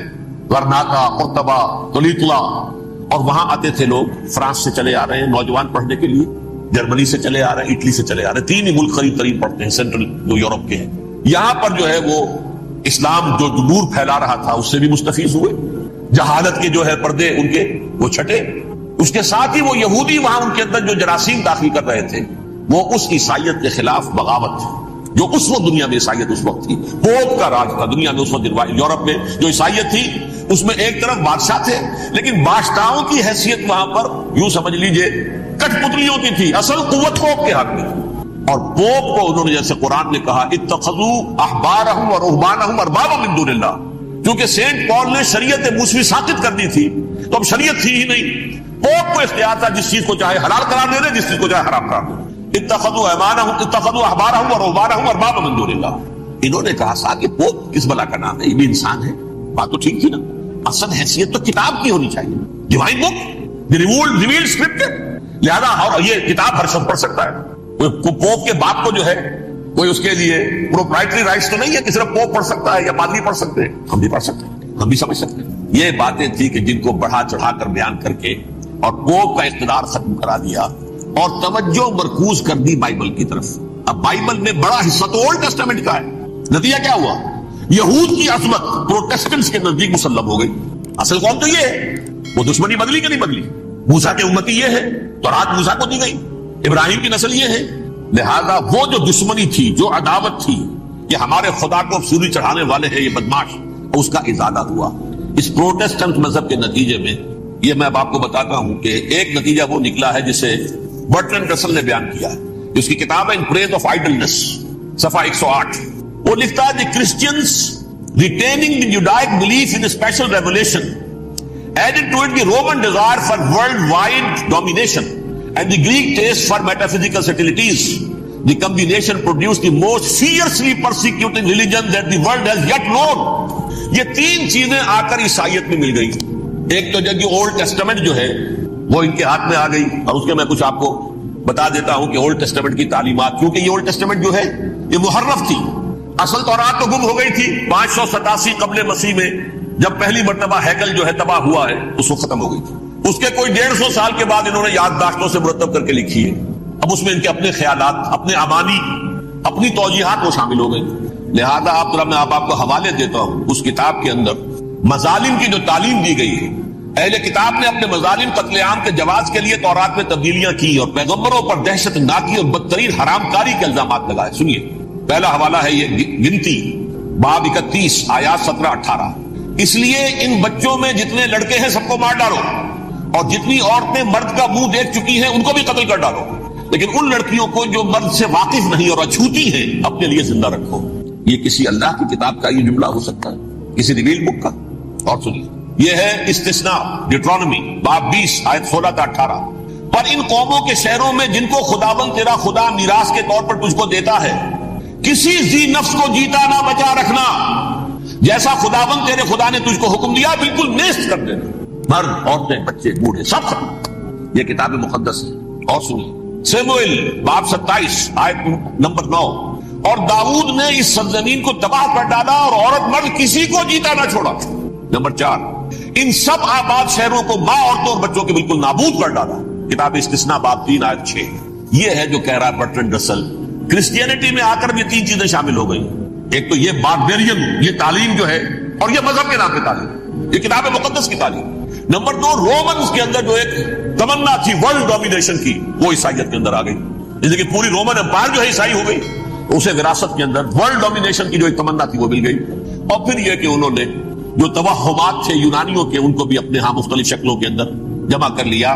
غرناطہ، قرطبہ، تولیتلا، اور وہاں آتے تھے لوگ. فرانس سے چلے آ رہے ہیں نوجوان پڑھنے کے لیے، جرمنی سے چلے آ رہے ہیں، اٹلی سے چلے آ رہے ہیں. 3 ہی ملک قریب قریب پڑھتے ہیں سینٹرل جو یورپ کے ہیں. یہاں پر جو ہے وہ اسلام جو نور پھیلا رہا تھا اس سے بھی مستفیض ہوئے، جہالت کے جو ہے پردے ان کے وہ چھٹے. اس کے ساتھ ہی وہ یہودی وہاں ان کے اندر جو جراثیم داخل کر رہے تھے وہ اس عیسائیت کے خلاف بغاوت تھی جو اس وقت دنیا میں عیسائیت اس وقت تھی. پوپ کا راج تھا دنیا میں اس وقت. یورپ میں جو عیسائیت تھی اس میں ایک طرف بادشاہ تھے، لیکن بادشاہوں کی حیثیت وہاں پر یوں سمجھ لیجئے کٹ پتلیوں کی تھی، اصل قوت پوپ کے ہاتھ میں تھی. اور پوپ کو انہوں نے جیسے قرآن نے کہا اتخذوا احبارهم ورهبانهم اربابا من دون اللہ، کیونکہ سینٹ پال نے شریعت موسوی ساقط کر دی تھی تو اب شریعت تھی ہی نہیں. پوپ کو اختیار تھا جس چیز کو چاہے حلال قرار دے دے، جس چیز کو چاہے حرام قرار دے. اتخذوا احبارهم ورهبانهم اربابا من دون اللہ. انہوں نے کہا سا کہ پوپ کس بلا کا نام ہے، یہ بھی انسان ہے. بات تو ٹھیک تھی نا، اصل حیثیت تو کتاب کی ہونی چاہیے، ڈیوائن بک، ریویلڈ اسکرپچر. لہذا یہ کتاب ہر شخص پڑھ سکتا ہے. پوپ کے باپ کو جو ہے کوئی اس کے لیے پروپرائٹری رائٹس تو نہیں ہے کہ صرف پوپ پڑھ سکتا ہے یا پادری پڑھ سکتے ہیں. ہم بھی پڑھ سکتے ہیں، ہم بھی سمجھ سکتے ہیں. یہ باتیں تھی کہ جن کو بڑھا چڑھا کر بیان کر کے اور پوپ کا اقتدار ختم کرا دیا اور توجہ مرکوز کر دی بائبل کی طرف. اب بائبل میں بڑا حصہ تو اولڈ ٹیسٹامنٹ کا ہے. نتیجہ کیا ہوا، یہود کی عظمت پروٹیسٹنٹس کے نزدیک مسلم ہو گئی. اصل قوم تو یہ ہے، وہ دشمنی بدلی کہ نہیں بدلی. موسیٰ کے امتی یہ ہے، تورات موسیٰ کو دی گئی، ابراہیم کی نسل یہ ہے. لہذا وہ جو دشمنی تھی، جو عداوت تھی کہ ہمارے خدا کو سوری چڑھانے والے ہیں یہ بدماش، اس کا ازالہ ہوا اس پروٹیسٹنٹ مذہب کے نتیجے میں. یہ میں اب آپ کو بتاتا ہوں کہ ایک نتیجہ وہ نکلا ہے جسے برٹرینڈ رسل نے بیان کیا ہے. اس کی کتاب ہے ان پریز آف آئیڈلنس، صفحہ 108. وہ لکھتا ہے کہ Christians retaining the Judaic belief in special revelation added to it the Roman desire for world wide domination and the Greek taste for metaphysical subtleties. The combination produced the most fiercely persecuting religion that the world has yet known. یہ 3 چیزیں آ کر عیسائیت میں مل گئی. ایک تو جب اولڈ ٹیسٹمنٹ جو ہے وہ ان کے ہاتھ میں آ گئی، اور اس کے میں کچھ آپ کو بتا دیتا ہوں کہ اولڈ ٹیسٹمنٹ کی تعلیمات، کیونکہ یہ اولڈ ٹیسٹمنٹ جو ہے یہ محرف تھی. اصل تورات تو گم ہو گئی تھی 587 قبل مسیح میں، جب پہلی مرتبہ ہیکل جو ہے تباہ ہوا ہے اس وقت ختم ہو گئی تھی. اس کے کوئی 150 سال کے بعد انہوں نے یادداشتوں سے مرتب کر کے لکھی ہے. اب اس میں ان کے اپنے خیالات، اپنے امانی، اپنی توجیحات وہ شامل ہو گئی. لہذا میں آپ کو حوالے دیتا ہوں اس کتاب کے اندر مظالم کی جو تعلیم دی گئی ہے. اہل کتاب نے اپنے مظالم قتل عام کے جواز کے لیے تورات میں تبدیلیاں کی اور پیغمبروں پر دہشت ناکی اور بدترین حرام کاری کے الزامات لگائے. سنیے، پہلا حوالہ ہے یہ گنتی باب 31 آیات 17-18. اس لیے ان بچوں میں جتنے لڑکے ہیں سب کو مار ڈالو، اور جتنی عورتیں مرد کا منہ دیکھ چکی ہیں ان کو بھی قتل کر ڈالو، لیکن ان لڑکیوں کو جو مرد سے واقف نہیں اور اچھوتی ہیں اپنے لیے زندہ رکھو. یہ کسی اللہ کی کتاب کا یہ جملہ ہو سکتا ہے، کسی ریویل بک کا؟ اور سنیے، یہ ہے استثناء ڈیوٹرانومی باب 20 آیت 16-18. پر ان قوموں کے شہروں میں جن کو خداوند تیرا خدا میراث کے طور پر تجھ کو دیتا ہے، کسی ذی نفس کو جیتا نہ بچا رکھنا، جیسا خداوند تیرے خدا نے تجھ کو حکم دیا بالکل نیست کر دینا. مرد، عورتیں، بچے، بوڑھے، سب. یہ کتاب مقدس ہے. اور سنیے، سیموئیل باب 27 آیت نمبر 9. اور داؤد نے اس سرزمین کو تباہ کر ڈالا اور عورت مرد کسی کو جیتا نہ چھوڑا. نمبر 4، ان سب آباد شہروں کو ماں، عورتوں اور بچوں کے بالکل نابود کر ڈالا. کتاب استثناء باب 3 آیت 6. یہ ہے جو کہہ رہا ہے برٹرینڈ رسل. کرسچینٹی میں آ کر یہ 3 چیزیں شامل ہو گئی. ایک تو یہ باربیرین، یہ تعلیم جو ہے، اور یہ مذہب کے نام پہ تعلیم، یہ کتاب مقدس کی تعلیم. نمبر 2، رومنز کے اندر جو ایک تمنا تھی ورلڈ ڈومینیشن کی، وہ عیسائیت کے اندر آ گئی. جیسے کہ پوری رومن امپائر جو ہے عیسائی ہو گئی، اسے وراثت کے اندر ورلڈ ڈومینیشن کی جو ایک تمنا تھی وہ مل گئی. اور پھر یہ کہ انہوں نے جو توہمات تھے یونانیوں کے ان کو بھی اپنے ہاں مختلف شکلوں کے اندر جمع کر لیا.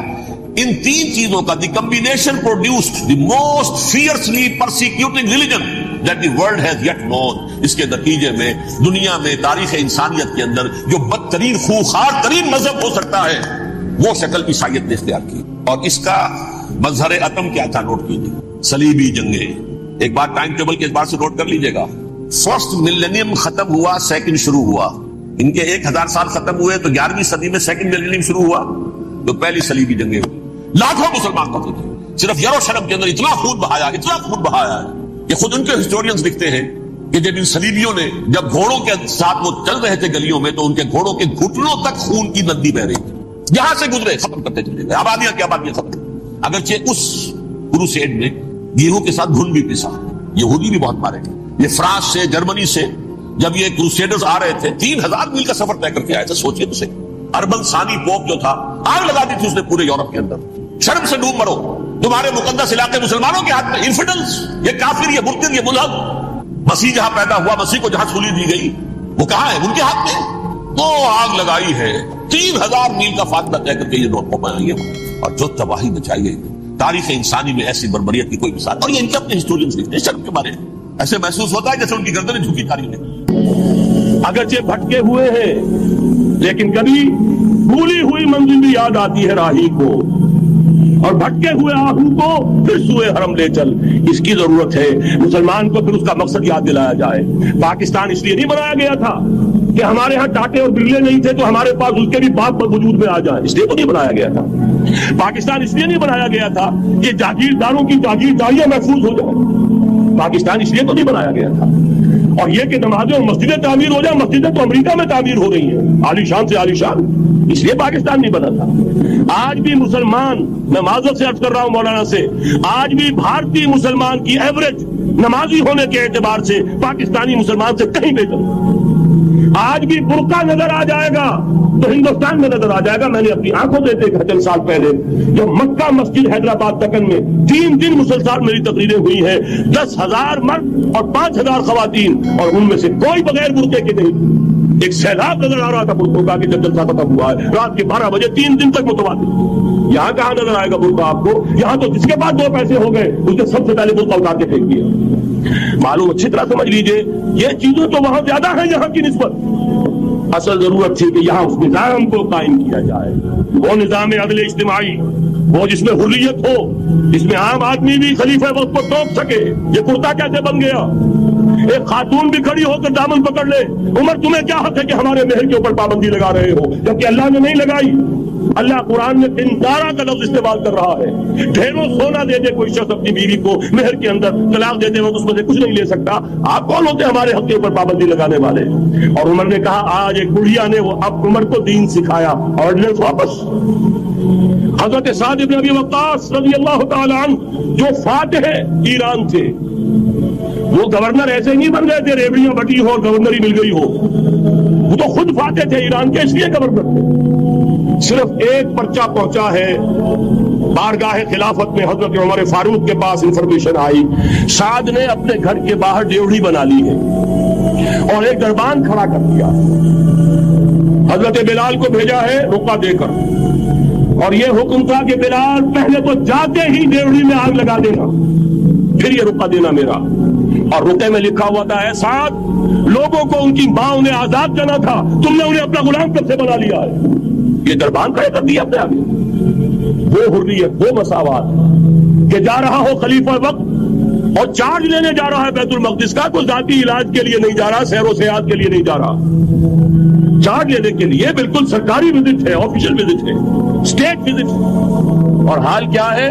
ان تین چیزوں کا the combination produced the most fiercely persecuting religion that the world has yet known. اس کے نتیجے میں دنیا میں تاریخ انسانیت کے اندر جو بدترین خوخار ترین مذہب ہو سکتا ہے وہ شکل عیسائیت نے اختیار کی. اور اس کا مظہر عتم کیا تھا نوٹ کیجیے, صلیبی جنگیں. ایک بات ٹائم ٹیبل کے اعتبار سے نوٹ کر لیجیے گا, فرسٹ ملینیم ختم ہوا, سیکنڈ شروع ہوا. ان کے 1000 سال ختم ہوئے تو 11ویں صدی میں سیکنڈ ملینیم شروع ہوا تو پہلی صلیبی جنگیں ہوئی. لاکھوں مسلمان قتل تھے. صرف یروشلم کے اندر اتنا خون بہایا ہے کہ خود ان کے ہسٹورینز لکھتے ہیں کہ جب ان صلیبیوں نے جب گھوڑوں کے ساتھ وہ چل رہے تھے گلیوں میں تو ان کے گھوڑوں کے گھٹنوں تک خون کی ندی بہ رہی تھی. یہاں سے گزرے ختم کرتے چلے گئے, آبادیاں کی آبادیاں ختم. اگرچہ اس کروسیڈ میں گیہوں کے ساتھ گھن بھی پسا, یہودی بھی بہت مارے گئے. یہ فرانس سے جرمنی سے جب یہ کروسیڈرز آ رہے تھے 3000 میل کا سفر طے کر کے آئے تھے. سوچئے تو صحیح, اربن ثانی پوپ جو تھا آگ لگا دی تھی اس نے پورے یورپ کے اندر. شرم سے ڈوب مرو, تمہارے مقدس علاقے مسلمانوں کے ہاتھ میں. انفیڈلز, یہ کافر, یہ مرتد, یہ ملحد. مسیح جہاں پیدا ہوا, مسیح کو جہاں سولی دی گئی, وہ کہاں ہے؟ ان کے ہاتھ میں. وہ آگ لگائی ہے, 3000 میل کا فاصلہ طے کر کے یہ نوٹ بنائی ہے. اور جو تباہی مچائی ہے تاریخ انسانی میں, ایسی بربریت کی کوئی مثال. اور یہ ان کے اپنے ہسٹورینز لکھتے ہیں شرم کے بارے میں. ایسے محسوس ہوتا ہے جیسے ان کی گردنیں جھکی تاریخ میں. اگرچہ بھٹکے ہوئے ہیں لیکن کبھی بھولی ہوئی منزل بھی یاد آتی ہے راہی کو, اور بھٹکے ہوئے آہو کو پھر سوئے حرم لے چل. اس کی ضرورت ہے مسلمان کو پھر اس کا مقصد یاد دلایا جائے. پاکستان اس لیے نہیں بنایا گیا تھا کہ ہمارے ہاں ٹاٹے اور بلے نہیں تھے تو ہمارے پاس اس کے بھی باپ وجود میں آ جائے, اس لیے تو نہیں بنایا گیا تھا. پاکستان اس لیے نہیں بنایا گیا تھا کہ جاگیرداروں کی جاگیرداریاں محفوظ ہو جائیں. پاکستان اس لیے تو نہیں بنایا گیا تھا. اور یہ کہ نمازیں اور مسجدیں تعمیر ہو جائیں, مسجدیں تو امریکہ میں تعمیر ہو رہی ہیں عالی شان سے عالی شان, اس لیے پاکستان نہیں بنا تھا. آج بھی مسلمان, میں معذرت سے عرض کر رہا ہوں مولانا سے, آج بھی بھارتی مسلمان کی ایوریج نمازی ہونے کے اعتبار سے پاکستانی مسلمان سے کہیں بہتر. آج بھی برقع نظر آ جائے گا تو ہندوستان میں نظر آ جائے گا. میں نے اپنی آنکھوں سے دیکھا چند سال پہلے جو مکہ مسجد حیدرآباد دکن میں 3 دن مسلسل میری تقریریں ہوئی ہیں, 10,000 مرد اور 5,000 خواتین, اور ان میں سے کوئی بغیر برقعے کے نہیں. ایک سیلاب نظر آ رہا تھا برقعوں کا کہ جب جلسہ ختم ہوا ہے رات کے 12 بجے 3 دن تک متواتر. یہاں کہاں نظر آئے گا برقع آپ کو؟ یہاں تو جس کے پاس 2 پیسے ہو گئے اس نے سب سے پہلے برقع اتار کے پھینک دیا. معلوم اچھی طرح سمجھ لیجئے یہ چیزیں تو وہاں زیادہ ہیں یہاں کی نسبت. اصل ضرورت تھی کہ یہاں اس نظام کو قائم کیا جائے, وہ نظام عدل اجتماعی, وہ جس میں حریت ہو, جس میں عام آدمی بھی خلیفہ وقت کو ٹوک سکے. یہ کرتا کیسے بن گیا؟ ایک خاتون بھی کھڑی ہو کر دامن پکڑ لے, عمر تمہیں کیا حق ہے کہ ہمارے مہر کے اوپر پابندی لگا رہے ہو, جبکہ اللہ نے نہیں لگائی. اللہ قرآن میں تنتارا کا لفظ استعمال کر رہا ہے. ڈھیروں سونا دے دے کوئی شخص اپنی بیوی کو مہر کے اندر, طلاق دیتے وقت اس میں سے کچھ نہیں لے سکتا. آپ کون ہوتے ہمارے حق کے اوپر پابندی لگانے والے؟ اور عمر نے کہا, آج ایک بڑھیا نے وہ اب عمر کو دین سکھایا, آرڈیننس واپس. حضرت سعد بن ابی وقاص رضی اللہ تعالی عنہ جو فاتح ایران تھے, وہ گورنر ایسے نہیں بن گئے تھے ریوڑیاں بٹی ہو اور گورنر ہی مل گئی ہو, وہ تو خود فاتح تھے ایران کے, اس لیے گورنر تھے. صرف ایک پرچہ پہنچا ہے بارگاہ خلافت میں, حضرت عمر فاروق کے پاس انفارمیشن آئی سعد نے اپنے گھر کے باہر ڈیوڑی بنا لی ہے اور ایک دربان کھڑا کر دیا. حضرت بلال کو بھیجا ہے رقعہ دے کر, اور یہ حکم تھا کہ بلال پہلے تو جاتے ہی ڈیوڑی میں آگ لگا دینا, پھر یہ رقعہ دینا میرا. اور رقعے میں لکھا ہوا تھا, اے سعد, لوگوں کو ان کی ماں انہیں آزاد کرنا تھا, تم نے انہیں اپنا غلام کب سے بنا لیا ہے. یہ دربان کھڑے کر دیا اپنے آگے. وہ حریت, وہ مساوات کہ جا رہا ہو خلیفہ وقت اور چارج لینے جا رہا ہے بیت المقدس کا, کوئی ذاتی علاج کے لیے نہیں جا رہا, سیر و سیاحت کے لیے نہیں جا رہا, چارج لینے کے لیے. بالکل سرکاری وزٹ ہے, آفیشل وزٹ ہے, اسٹیٹ وزٹ ہے. اور حال کیا ہے,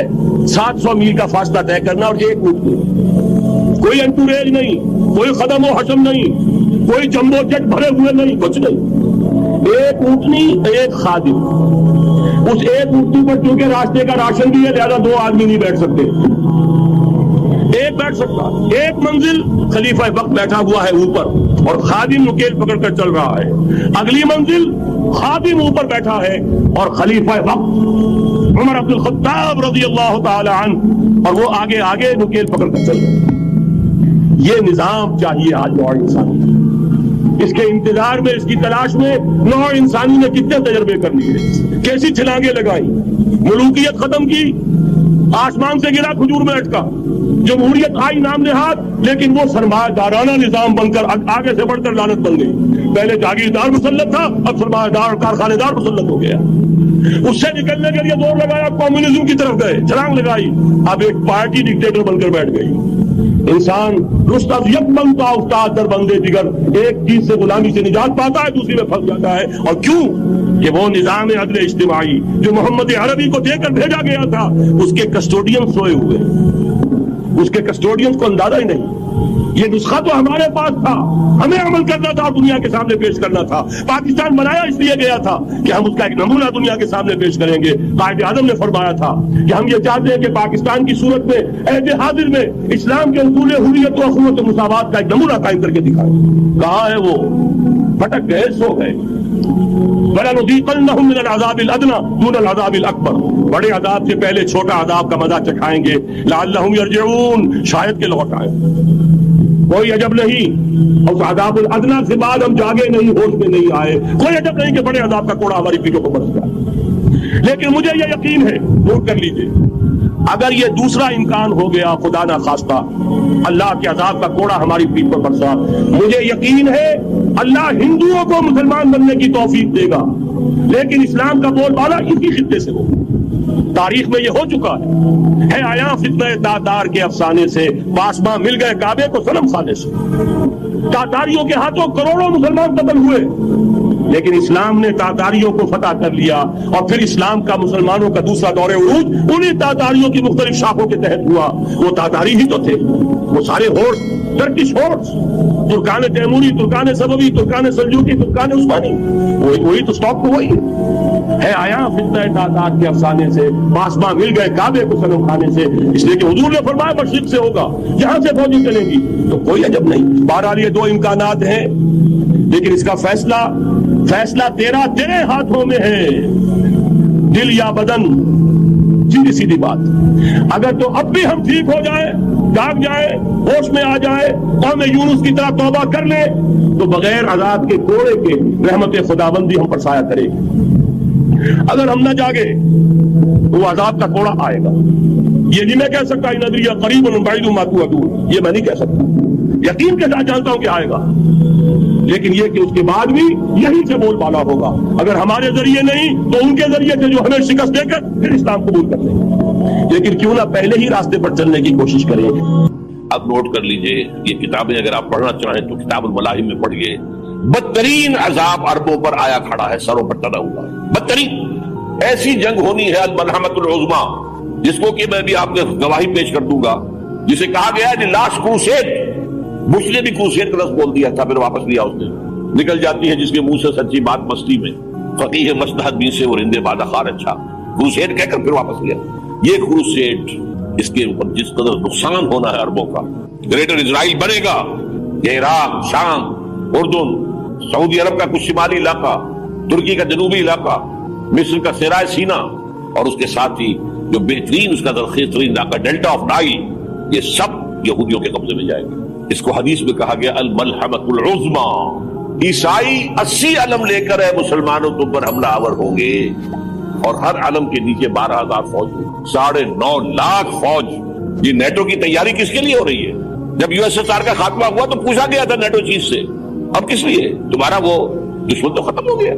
700 میل کا فاصلہ طے کرنا, اور ایک اونٹ نہیں, کوئی انٹوریج نہیں, کوئی قدم و حشم نہیں, کوئی جمبو جٹ بھرے ہوئے نہیں, کچھ نہیں. ایک اونٹنی, ایک خادم. اس ایک اونٹنی پر چونکہ راستے کا راشن بھی ہے لہذا 2 آدمی نہیں بیٹھ سکتے, ایک بیٹھ سکتا. ایک منزل خلیفہ وقت بیٹھا ہوا ہے اوپر اور خادم نکیل پکڑ کر چل رہا ہے. اگلی منزل خادم اوپر بیٹھا ہے اور خلیفہ وقت عمر عبد الخطاب رضی اللہ تعالی عنہ, اور وہ آگے آگے نکیل پکڑ کر چل رہا ہے. یہ نظام چاہیے آج اور انسان. اس کے انتظار میں, اس کی تلاش میں نوع انسانی نے کتنے تجربے کر لیے, کیسی چھلانگیں لگائی, ملوکیت ختم کی, آسمان سے گرا کھجور میں اٹکا, جمہوریت آئی نام نہاد, لیکن وہ سرمایہ دارانہ نظام بن کر آگے سے بڑھ کر لعنت بن گئی. پہلے جاگیردار مسلط تھا, اب سرمایہ دار اور کارخانے دار مسلط ہو گیا. اس سے نکلنے کے لیے دور لگایا, کمیونزم کی طرف گئے, چھلانگ لگائی, اب ایک پارٹی ڈکٹیٹر بن کر بیٹھ گئی. انسان رست از یک بنتا افتاد در بندے دیگر, ایک چیز سے غلامی سے نجات پاتا ہے, دوسری میں پھنس جاتا ہے. اور کیوں کہ وہ نظام عدل اجتماعی جو محمد عربی کو دے کر بھیجا گیا تھا, اس کے کسٹوڈین سوئے ہوئے, اس کے کسٹوڈین کو اندازہ ہی نہیں. یہ نسخہ تو ہمارے پاس تھا, ہمیں عمل کرنا تھا اور دنیا کے سامنے پیش کرنا تھا. پاکستان بنایا اس لیے گیا تھا کہ ہم اس کا ایک نمونہ دنیا کے سامنے پیش کریں گے. قائد اعظم نے فرمایا تھا کہ ہم یہ چاہتے ہیں کہ پاکستان کی صورت میں عہد حاضر میں اسلام کے اصول حریت و اخوت و مساوات کا ایک نمونہ قائم کر کے دکھائیں. کہاں ہے وہ؟ بھٹک گئے, سو گئے. وَلَنُذِيقَنَّهُم مِّنَ الْعَذَابِ الْأَدْنَىٰ دُونَ الْعَذَابِ الْأَكْبَرِ, بڑے عذاب سے پہلے چھوٹا عذاب کا مزہ چکھائیں گے. لَعَلَّهُمْ يَرْجِعُونَ, شاید کہ لوٹ آئیں. کوئی عجب نہیں اور عذاب الادنیٰ سے بعد ہم جاگے نہیں, ہوش میں نہیں آئے. کوئی عجب نہیں کہ بڑے عذاب کا کوڑا ہماری پیٹھوں کو برس گیا. لیکن مجھے یہ یقین ہے, نوٹ کر لیجئے, اگر یہ دوسرا امکان ہو گیا, خدا نہ خواستہ اللہ کے عذاب کا کوڑا ہماری پیٹھ پر برسا, مجھے یقین ہے اللہ ہندوؤں کو مسلمان بننے کی توفیق دے گا. لیکن اسلام کا بول بالا اسی خطے سے ہو. تاریخ میں یہ ہو چکا ہے آیا فتنہ تاتار کے افسانے سے, پاسباں مل گئے کعبے کو صنم خانے سے. تاتاریوں کے ہاتھوں کروڑوں مسلمان قتل ہوئے, لیکن اسلام نے تاتاریوں کو فتح کر لیا. اور پھر اسلام کا مسلمانوں کا دوسرا دور عروج انہی تاتاریوں کی مختلف شاخوں کے تحت ہوا. وہ تاتاری ہی تو تھے, وہ سارے ہورس, ٹرکش ہورس, ترکان تیموری, ترکان سبوی, ترکان سلجوقی, ترکان عثمانی, وہی تو اسٹاک کو وہی ہے. آیا فتنہ تاتار کے افسانے سے, پاسباں مل گئے کعبے کو صنم خانے سے. اس لیے کہ حضور نے فرمایا مشرق سے ہوگا, جہاں سے فوجیں چلیں گی. تو کوئی عجب نہیں. بہرحال یہ دو امکانات ہیں, لیکن اس کا فیصلہ تیرے ہاتھوں میں ہے, دل یا بدن. سیدھی سیدھی بات. اگر تو اب بھی ہم ٹھیک ہو جائیں, جاگ جائے, ہوش میں آ جائے, قوم یونس کی طرح توبہ کر لے, تو بغیر عذاب کے کوڑے کے رحمت خداوندی ہم پر سایہ کرے گی. اگر ہم نہ جاگے تو وہ عذاب کا کوڑا آئے گا. یہ نہیں میں کہہ سکتا ان ادری قریب بعید ما توعدون, یہ میں نہیں کہہ سکتا, یقین کے ساتھ جانتا ہوں کہ آئے گا. لیکن یہ کہ اس کے بعد بھی یہی سے بول بالا ہوگا. اگر ہمارے ذریعے نہیں تو ان کے ذریعے سے, جو ہمیں شکست دے کر پھر اسلام قبول کر لیں گے. لیکن کیوں نہ پہلے ہی راستے پر چلنے کی کوشش کریں. اب نوٹ کر لیجئے, یہ کتابیں اگر آپ پڑھنا چاہیں تو کتاب الملاحم میں پڑھیے. بدترین عذاب عربوں پر آیا کھڑا ہے, سروں پر ٹنا ہوا ہے. بدترین ایسی جنگ ہونی ہے الملحمۃ العظمیٰ, جس کو کہ میں بھی آپ کو گواہی پیش کر دوں گا, جسے کہا گیا ہے لاسٹ کروسیڈ. بش نے بھی کروسیڈ کا لفظ بول دیا تھا, پھر واپس لیا اس نے. نکل جاتی ہے جس کے منہ سے سچی بات مستی میں, فقیہ مصلحت بھی سے وہ رندے بادہ خار اچھا, کروسیڈ کہہ کر پھر واپس لیا. یہ کروسیڈ, اس کے اوپر جس قدر نقصان ہونا ہے عربوں کا. گریٹر اسرائیل بنے گا, یہ عراق, شام, اردن, سعودی عرب کا کچھ شمالی علاقہ, ترکی کا جنوبی علاقہ, مصر کا سیرائے سینا, اور اس کے ساتھ ہی جو بہترین اس کا درخیز ترین علاقہ ڈیلٹا آف نائل, یہ سب یہودیوں کے قبضے میں جائے گا. اس کو حدیث میں کہا گیا الملحمۃ العظمیٰ. عیسائی 80 علم لے کر مسلمانوں تم پر حملہ آور ہوں گے, اور ہر علم کے نیچے 12,000 فوج, 9.5 لاکھ فوج. یہ نیٹو کی تیاری کس کے لیے ہو رہی ہے؟ جب یو ایس ایس آر کا خاتمہ ہوا تو پوچھا گیا تھا نیٹو چیز سے, اب کس لیے؟ تمہارا وہ دشمن تو ختم ہو گیا,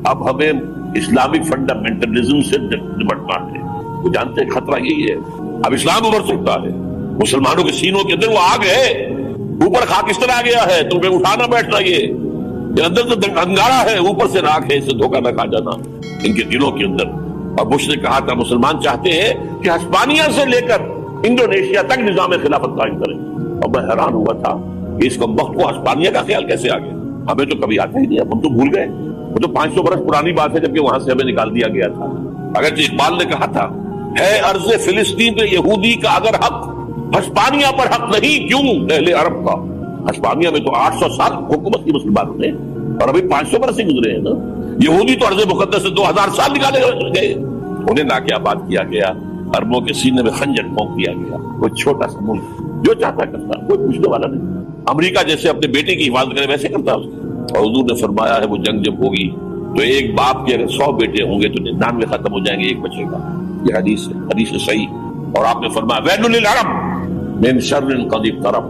اب ہمیں اسلامک فنڈامنٹلزم سے نمٹنا ہے. وہ جانتے ہیں خطرہ یہی ہے, اب اسلام ابھر سکتا ہے. مسلمانوں کے سینوں کے اندر وہ آگ ہے, اوپر خاکستر آ گیا ہے, تمہیں اٹھانا بیٹھنا, یہ اندر تو انگارہ ہے, اوپر سے راکھ ہے, اس سے دھوکہ نہ کھا جانا ان کے دلوں کے اندر. اور بش نے کہا تھا مسلمان چاہتے ہیں کہ ہسپانیہ سے لے کر انڈونیشیا تک نظام خلافت قائم کریں, اور میں حیران ہوا تھا کہ اس وقت کو ہسپانیہ کا خیال کیسے آ گیا. ہمیں تو کبھی آتا ہی نہیں, ہم تو بھول گئے. وہ تو 500 برس پرانی بات ہے, جبکہ وہاں سے ہمیں نکال دیا گیا تھا. اگرچہ اقبال نے کہا تھا ہے عرض فلسطین پہ یہودی کا اگر حق, ہسپانیہ پر حق نہیں کیوں اہل عرب کا. ہسپانیہ میں تو 800 سال حکومت کی مسلمانوں نے, اور ابھی 500 برس ہی گزرے ہیں نا. یہودی تو عرض مقدس سے 2000 سال نکالے گئے, انہیں نہ کیا بات کیا گیا, عربوں کے سینے میں خنجر پھونک دیا گیا. کوئی چھوٹا سا ملک جو چاہتا کرتا, کوئی پوچھنے والا نہیں. امریکہ جیسے اپنے بیٹے کی حفاظت کرے ویسے کرتا, اور حضور نے فرمایا ہے وہ جنگ جب ہوگی تو ایک باپ کے اگر 100 بیٹے ہوں گے تو 99 ختم ہو جائیں گے، ایک بچے گا. یہ حدیث صحیح. اور آپ نے فرمایا ویل للعرب من شر قد اقترب،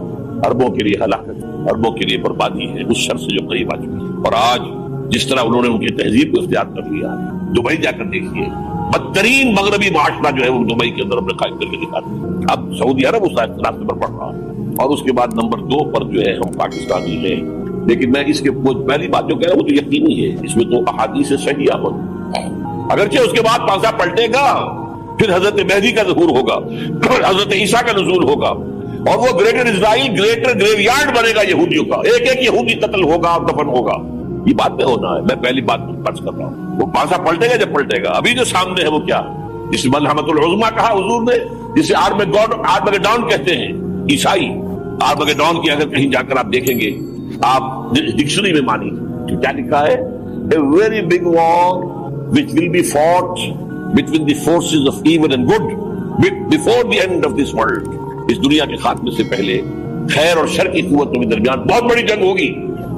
عربوں کے لیے ہلاکت، عربوں کے لیے بربادی ہے اس شر سے جو قریب آ چکی ہے. اور آج جس طرح انہوں نے ان کی تہذیب کو اختیار کر لیا، دبئی جا کر دیکھیے، بدترین مغربی معاشرہ جو ہے وہ دبئی کے اندر اپنے قائم کر کے دکھاتے ہیں. اب سعودی عرب اس راستے پر بڑھ رہا ہے، اور اس کے بعد نمبر 2 پر جو ہے ہم پاکستانی ہیں. لیکن میں اس کے پہلی بات جو کہہ رہا ہوں وہ تو یقینی ہے، اس میں تو احادیث صحیحہ موجود، اگرچہ اس کے بعد پانسا پلٹے گا، پھر حضرت مہدی کا ظہور ہوگا، حضرت عیسیٰ کا نزول ہوگا، اور وہ گریٹر اسرائیل گریٹر گریو یارڈ بنے گا یہودیوں کا، ایک ایک یہودی قتل ہوگا اور دفن ہوگا. یہ بات میں ہونا ہے. میں پہلی بات فرض کر رہا ہوں، وہ پانسا پلٹے گا جب پلٹے گا. ابھی جو سامنے ہے وہ کیا، جس ملحمۃ العظمیٰ کہا حضور نے، جسے آرمگیڈون کہتے ہیں عیسائی. آرمگیڈون کی اگر کہیں جا کر آپ دیکھیں گے، آپ ڈکشنری میں مانی تو کیا لکھا ہے، a very big war which will be fought between the forces of evil and good before the end of this world. اس دنیا کے خاتمے سے پہلے خیر اور شر کی قوتوں کے درمیان بہت بڑی جنگ ہوگی.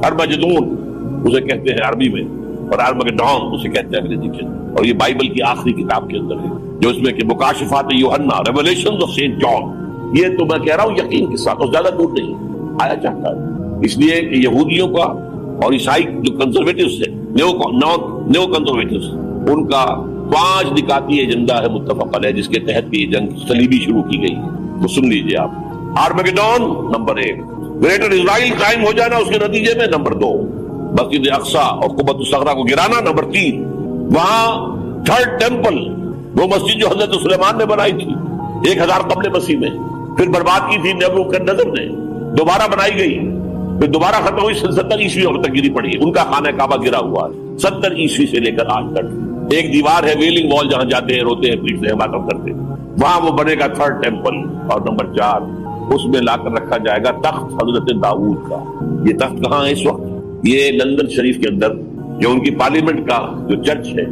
ارمجدون اسے کہتے ہیں عربی میں، اور آرمگیڈون اسے کہتے ہیں انگریزی کے اندر. اور یہ بائبل کی آخری کتاب کے اندر ہے، جو اس میں کہ مکاشفات یوحنا، ریولیشنز آف سینٹ جان. یہ تو میں کہہ رہا ہوں یقین کے ساتھ، اور زیادہ دور نہیں آیا چاہتا ہے. اس لیے کہ یہودیوں کا اور عیسائی جو کنزرویٹوز ہیں، نیو کنزرویٹوز، ان کا 5 نکاتی ایجنڈا ہے متفق علیہ، جس کے تحت یہ جنگ صلیبی شروع کی گئی ہے. تو سن لیجئے آپ، آرمگیڈون نمبر 1، گریٹر اسرائیل قائم ہو جانا اس کے نتیجے میں نمبر 2، مسجد اقصی اور قبۃ الصغریٰ کو گرانا نمبر 3، وہاں 3rd ٹیمپل، وہ مسجد جو حضرت سلیمان نے بنائی تھی 1000 قبل مسیح میں، پھر برباد کی تھی نیبوکدنیزر نے، دوبارہ بنائی گئی، پھر دوبارہ ختم ہوئی 70 عیسوی تک گری پڑی. ان کا خانہ کعبہ گرا ہوا ہے 70 عیسوی سے لے کر آج تک. ایک دیوار ہے ویلنگ وال، جہاں جاتے ہیں روتے ہیں پیٹتے ہیں ماتم کرتے ہیں، وہاں وہ بنے گا 3rd ٹیمپل. اور نمبر 4 اس میں لا کر رکھا جائے گا تخت حضرت داؤد کا. یہ تخت کہاں ہے اس وقت؟ یہ لندن شریف کے اندر جو ان کی پارلیمنٹ کا جو چرچ ہے،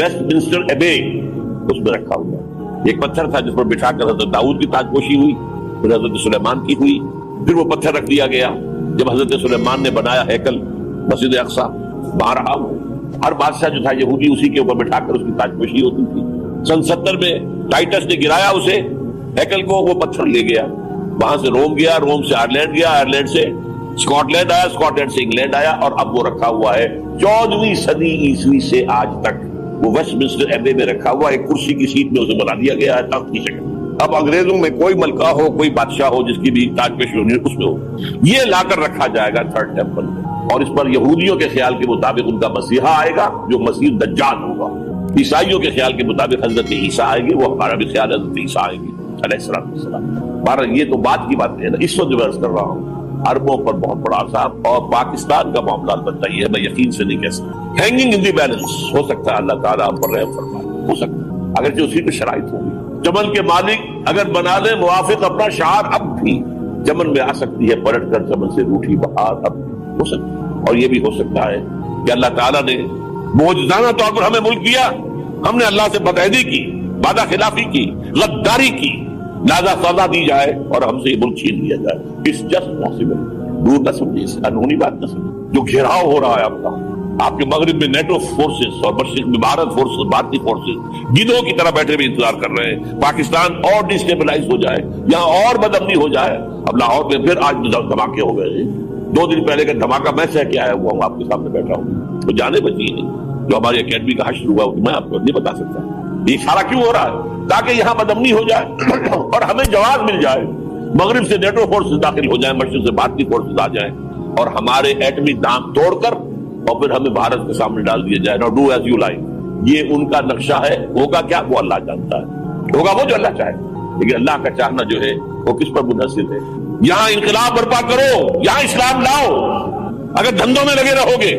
ویسٹ منسٹر ایبے، اس میں رکھا ہوا. ایک پتھر تھا جس پر بٹھا کر حضرت داؤد کی تاجپوشی ہوئی، پھر حضرت سلیمان کی ہوئی، پھر وہ پتھر رکھ دیا گیا جب حضرت سلیمان نے بنایا ہیکل مسجد اقصی. وہاں رہا وہ، ہر بادشاہ جو تھا یہودی اسی کے اوپر بٹھا کر اس کی تاجپوشی ہوتی تھی. سن 70 میں ٹائٹس نے گرایا اسے ہیکل کو، وہ پتھر لے گیا، وہاں سے روم گیا، روم سے آئرلینڈ گیا، آئرلینڈ سے اسکاٹ لینڈ آیا، اسکاٹ لینڈ سے انگلینڈ آیا، اور اب وہ رکھا ہوا ہے 14ویں صدی عیسوی سے آج تک. وہ ویسٹ منسٹر ایبے میں رکھا ہوا، ایک کرسی کی سیٹ میں اسے بنا دیا گیا ہے تخت کی شکل. اب انگریزوں میں کوئی ملکہ ہو، کوئی بادشاہ ہو جس کی بھی تاج پیش ہونی اس میں ہو، یہ لا کر رکھا جائے گا 3rd ٹیمپل میں. اور اس پر یہودیوں کے خیال کے مطابق ان کا مسیحا آئے گا جو مسیح دجال ہوگا. عیسائیوں کے خیال کے مطابق حضرت عیسیٰ آئے گی، وہ ہمارا بھی خیال حضرت عیسیٰ آئے گی علیہ السلام. بہرحال یہ تو بات کی بات ہے نا، اس وقت جو عرض کر رہا ہوں عربوں پر بہت بڑا عذاب. اور پاکستان کا معاملہ البتہ یہ ہے، میں یقین سے نہیں کہہ سکتا، ہینگنگ ان دی بیلنس. ہو سکتا ہے اللہ تعالیٰ ہم پر رحم فرمائے، ہو سکتا ہے اگرچہ اسی پہ شرائط ہوگی. چمن کے مالک اگر بنا لے موافق اپنا شعار، اب بھی چمن میں آ سکتی ہے پلٹ کر چمن سے روٹھی بہار، اب ہو سکتا ہے. اور یہ بھی ہو سکتا ہے کہ اللہ تعالیٰ نے معجزانہ طور پر ہمیں ملک دیا، ہم نے اللہ سے بدعہدی کی، وعدہ خلافی کی، غداری کی، لہذا سزا دی جائے اور ہم سے یہ ملک چھین لیا جائے. It's just possible. دور نہ سمجھے، اس انہونی بات نہ سمجھے. جو گھیراؤ ہو رہا ہے آپ کے مغرب میں نیٹو فورسز اور مشرق میں بھارت فورسز، بھارتی فورسز گدھوں کی طرح بیٹھے ہوئے انتظار کر رہے ہیں پاکستان اور ڈسٹیبلائز ہو جائے، یہاں اور بدامنی ہو جائے. اب لاہور میں پھر آج دھماکے ہو گئے. 2 دن پہلے کا دھماکہ میں سہ کے آیا ہوا ہوں، آپ کے سامنے بیٹھا ہوں. تو جانے بچی ہیں جو ہماری اکیڈمی کا حشر ہوا میں آپ کو نہیں بتا سکتا. یہ سارا کیوں ہو رہا ہے؟ تاکہ یہاں بدامنی ہو جائے اور ہمیں جواز مل جائے، مغرب سے نیٹو فورسز داخل ہو جائیں، مشرق سے بھارتی فورسز آ جائیں اور ہمارے ایٹمی دام توڑ کر اور پھر ہمیں بھارت کے سامنے ڈال دیا جائے. نو ڈو ایز یو لائک. یہ ان کا نقشہ ہے. ہوگا کیا وہ اللہ جانتا ہے، ہوگا وہ جو اللہ چاہے. لیکن اللہ کا چاہنا جو ہے وہ کس پر منحصر ہے؟ یہاں انقلاب برپا کرو، یہاں اسلام لاؤ. اگر دھندوں میں لگے رہو گے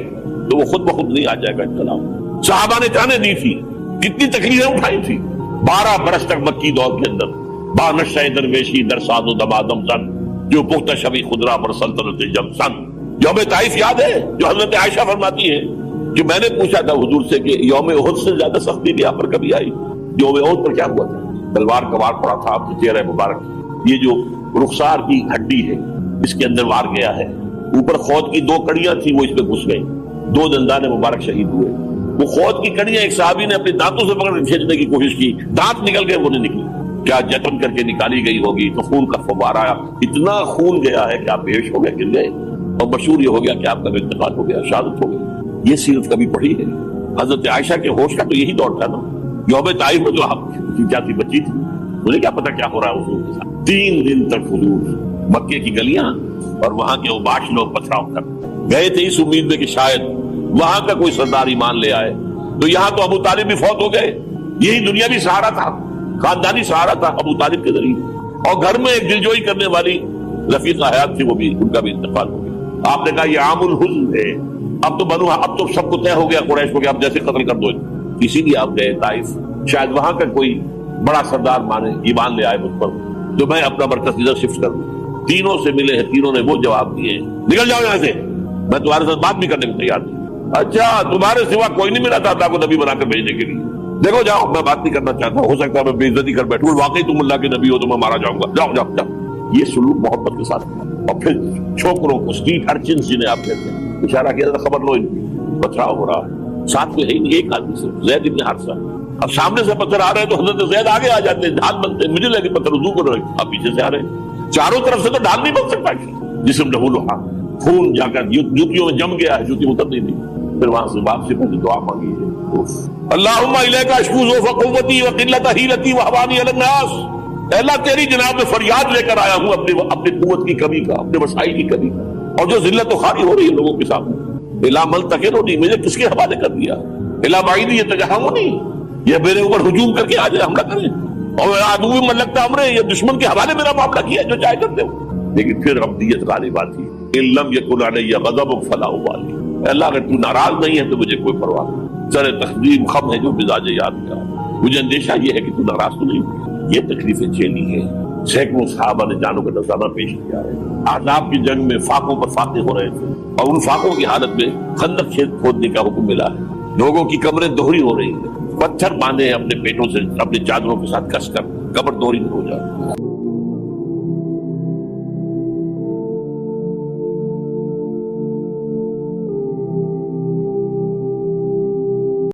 تو وہ خود بخود نہیں آ جائے گا انقلاب. صحابہ نے جانیں دی تھی، کتنی تکلیفیں اٹھائی تھی. 12 برس تک مکی دور کے اندر بانشہ درویشی در ساز و دمادم زن، جو پختہ شبی خدرا پر سلطنت جم سن. یوم طائف یاد ہے جو حضرت عائشہ فرماتی ہے کہ میں نے پوچھا تھا حضور سے کہ یوم احد سے زیادہ سختی بھی آپ پر کبھی آئی؟ یوم احد پر کیا ہوا تھا؟ تلوار کا وار پڑا تھا آپ کے چہرے مبارک. یہ جو رخسار کی ہڈی ہے اس کے اندر وار گیا ہے، اوپر خود کی 2 کڑیاں تھی، وہ اس پہ گھس گئی، 2 دندان مبارک شہید ہوئے۔ وہ خود کی کڑیاں ایک صحابی نے اپنے دانتوں سے پکڑ کے کھینچنے کی کوشش کی، دانت نکل گئے، وہ نہیں نکلی، کیا جتن کر کے نکالی گئی ہوگی تو خون کا فوارہ آیا، اتنا خون گیا ہے کہ آپ بے ہوش ہو گئے، گر گئے، اور مشہور یہ ہو گیا کہ آپ کا انتقال ہو گیا، شہادت ہو گئی۔ یہ سیرت کبھی پڑھی ہے؟ حضرت عائشہ کے ہوش کا تو یہی دور تھا نا، یوم طائف میں جو آپ کیا تھی، بچی تھی، مجھے کیا پتا کیا ہو رہا ہے حضور کے ساتھ۔ 3 دن تک حضور مکے کی گلیاں اور وہاں کے اوباش لوگ پتھراؤ کر گئے تھے اس امید میں کہ شاید وہاں کا کوئی سردار ایمان لے آئے، تو یہاں تو ابو طالب بھی فوت ہو گئے، یہی دنیاوی سہارا تھا، خاندانی سہارا تھا ابو طالب کے ذریعے، اور گھر میں ایک دلجوئی کرنے والی رفیقہ حیات تھی، وہ بھی، ان کا بھی انتقال ہو گیا۔ آپ نے کہا یہ عام الحزن ہے، اب تو سب کو طے ہو گیا قریش کو کہ اب جیسے قتل کر دو، اسی لیے آپ گئے طائف، شاید وہاں کا کوئی بڑا سردار مانے، ایمان لے آئے مجھ پر، تو میں اپنا مرکز ادھر شفٹ کر دوں۔ تینوں سے ملے ہیں، تینوں نے وہ جواب دیے، نکل جاؤ یہاں سے، میں تمہارے ساتھ بات بھی کرنے کو تیار نہیں۔ اچھا، تمہارے سوا کوئی نہیں ملا تھا اللہ کو نبی بنا کر بھیجنے کے لیے؟ دیکھو جاؤ، میں بات نہیں کرنا چاہتا، ہو سکتا ہے میں بے عزتی کر بیٹھوں، واقعی تم اللہ کے نبی ہو تو میں مارا جاؤں گا، جاؤ جاؤ جاؤ۔ یہ سلوک محبت کے ساتھ، اور پھر چھوکروں کو، اسٹریٹ ارچنز جنہیں آپ کہتے ہیں، اشارہ کیا تھا، خبر لو ان کی پتھراؤ ہو رہا ہے، ساتھ میں ہے ہی ایک آدمی سے، زید بن حارثہ، اب سامنے سے پتھر آ رہے ہیں تو حضرت زید آگے آ جاتے ہیں، ڈھال بنتے ہیں، مجھے لگے پتھر وضو کر رہے، آپ پیچھے سے آ رہے ہیں، چاروں طرف سے تو ڈھال نہیں بن سکتا، جسم لہو لہا، خون جا کر جوتیوں میں جم گیا ہے، جوتی اتر نہیں دی، پھر وہاں سے واپسی پہلے دعا مانگی ہے، اللہم الیک اشکو ضعف قوتی وقلت حیلتی وہوانی علی الناس، اے اللہ تیری جناب میں فریاد لے کر آیا ہوں اپنی قوت کی کمی کا، اپنے وسائل کی کمی کا، اور جو ذلت و خواری ہو رہی ہے لوگوں کے سامنے، الا ملتقنونی، مجھے کس کے حوالے کر دیا، الا بعیدی یتجہمونی، یہ میرے اوپر ہجوم کر کے آ جائے، حملہ کریں، اور عدو من لگتا امرے، یہ دشمن کے حوالے میرا معاملہ کیا جو چاہے کرتے ہو۔ لیکن پھر ابدیت غالب آتی ہے، ان لم یکن علی غضب فلا ابالی، اللہ اگر تو ناراض نہیں ہے تو مجھے کوئی پرواہ نہیں، سر تقدیم خم ہے جو مزاج یاد کا، مجھے اندیشہ یہ ہے کہ تو ناراض تو نہیں ہوئی۔ یہ تکلیفیں جھیلی ہے، سینکڑوں صحابہ نے جانوں کا نذرانہ پیش کیا ہے، احزاب کی جنگ میں فاقوں پر فاتح ہو رہے تھے، اور ان فاقوں کی حالت میں خندق کھودنے کا حکم ملا ہے، لوگوں کی کمریں دوہری ہو رہی ہیں، پتھر باندھے ہیں اپنے پیٹوں سے، اپنے چادروں کے ساتھ کس کر، کمر دوہری ہو جائے۔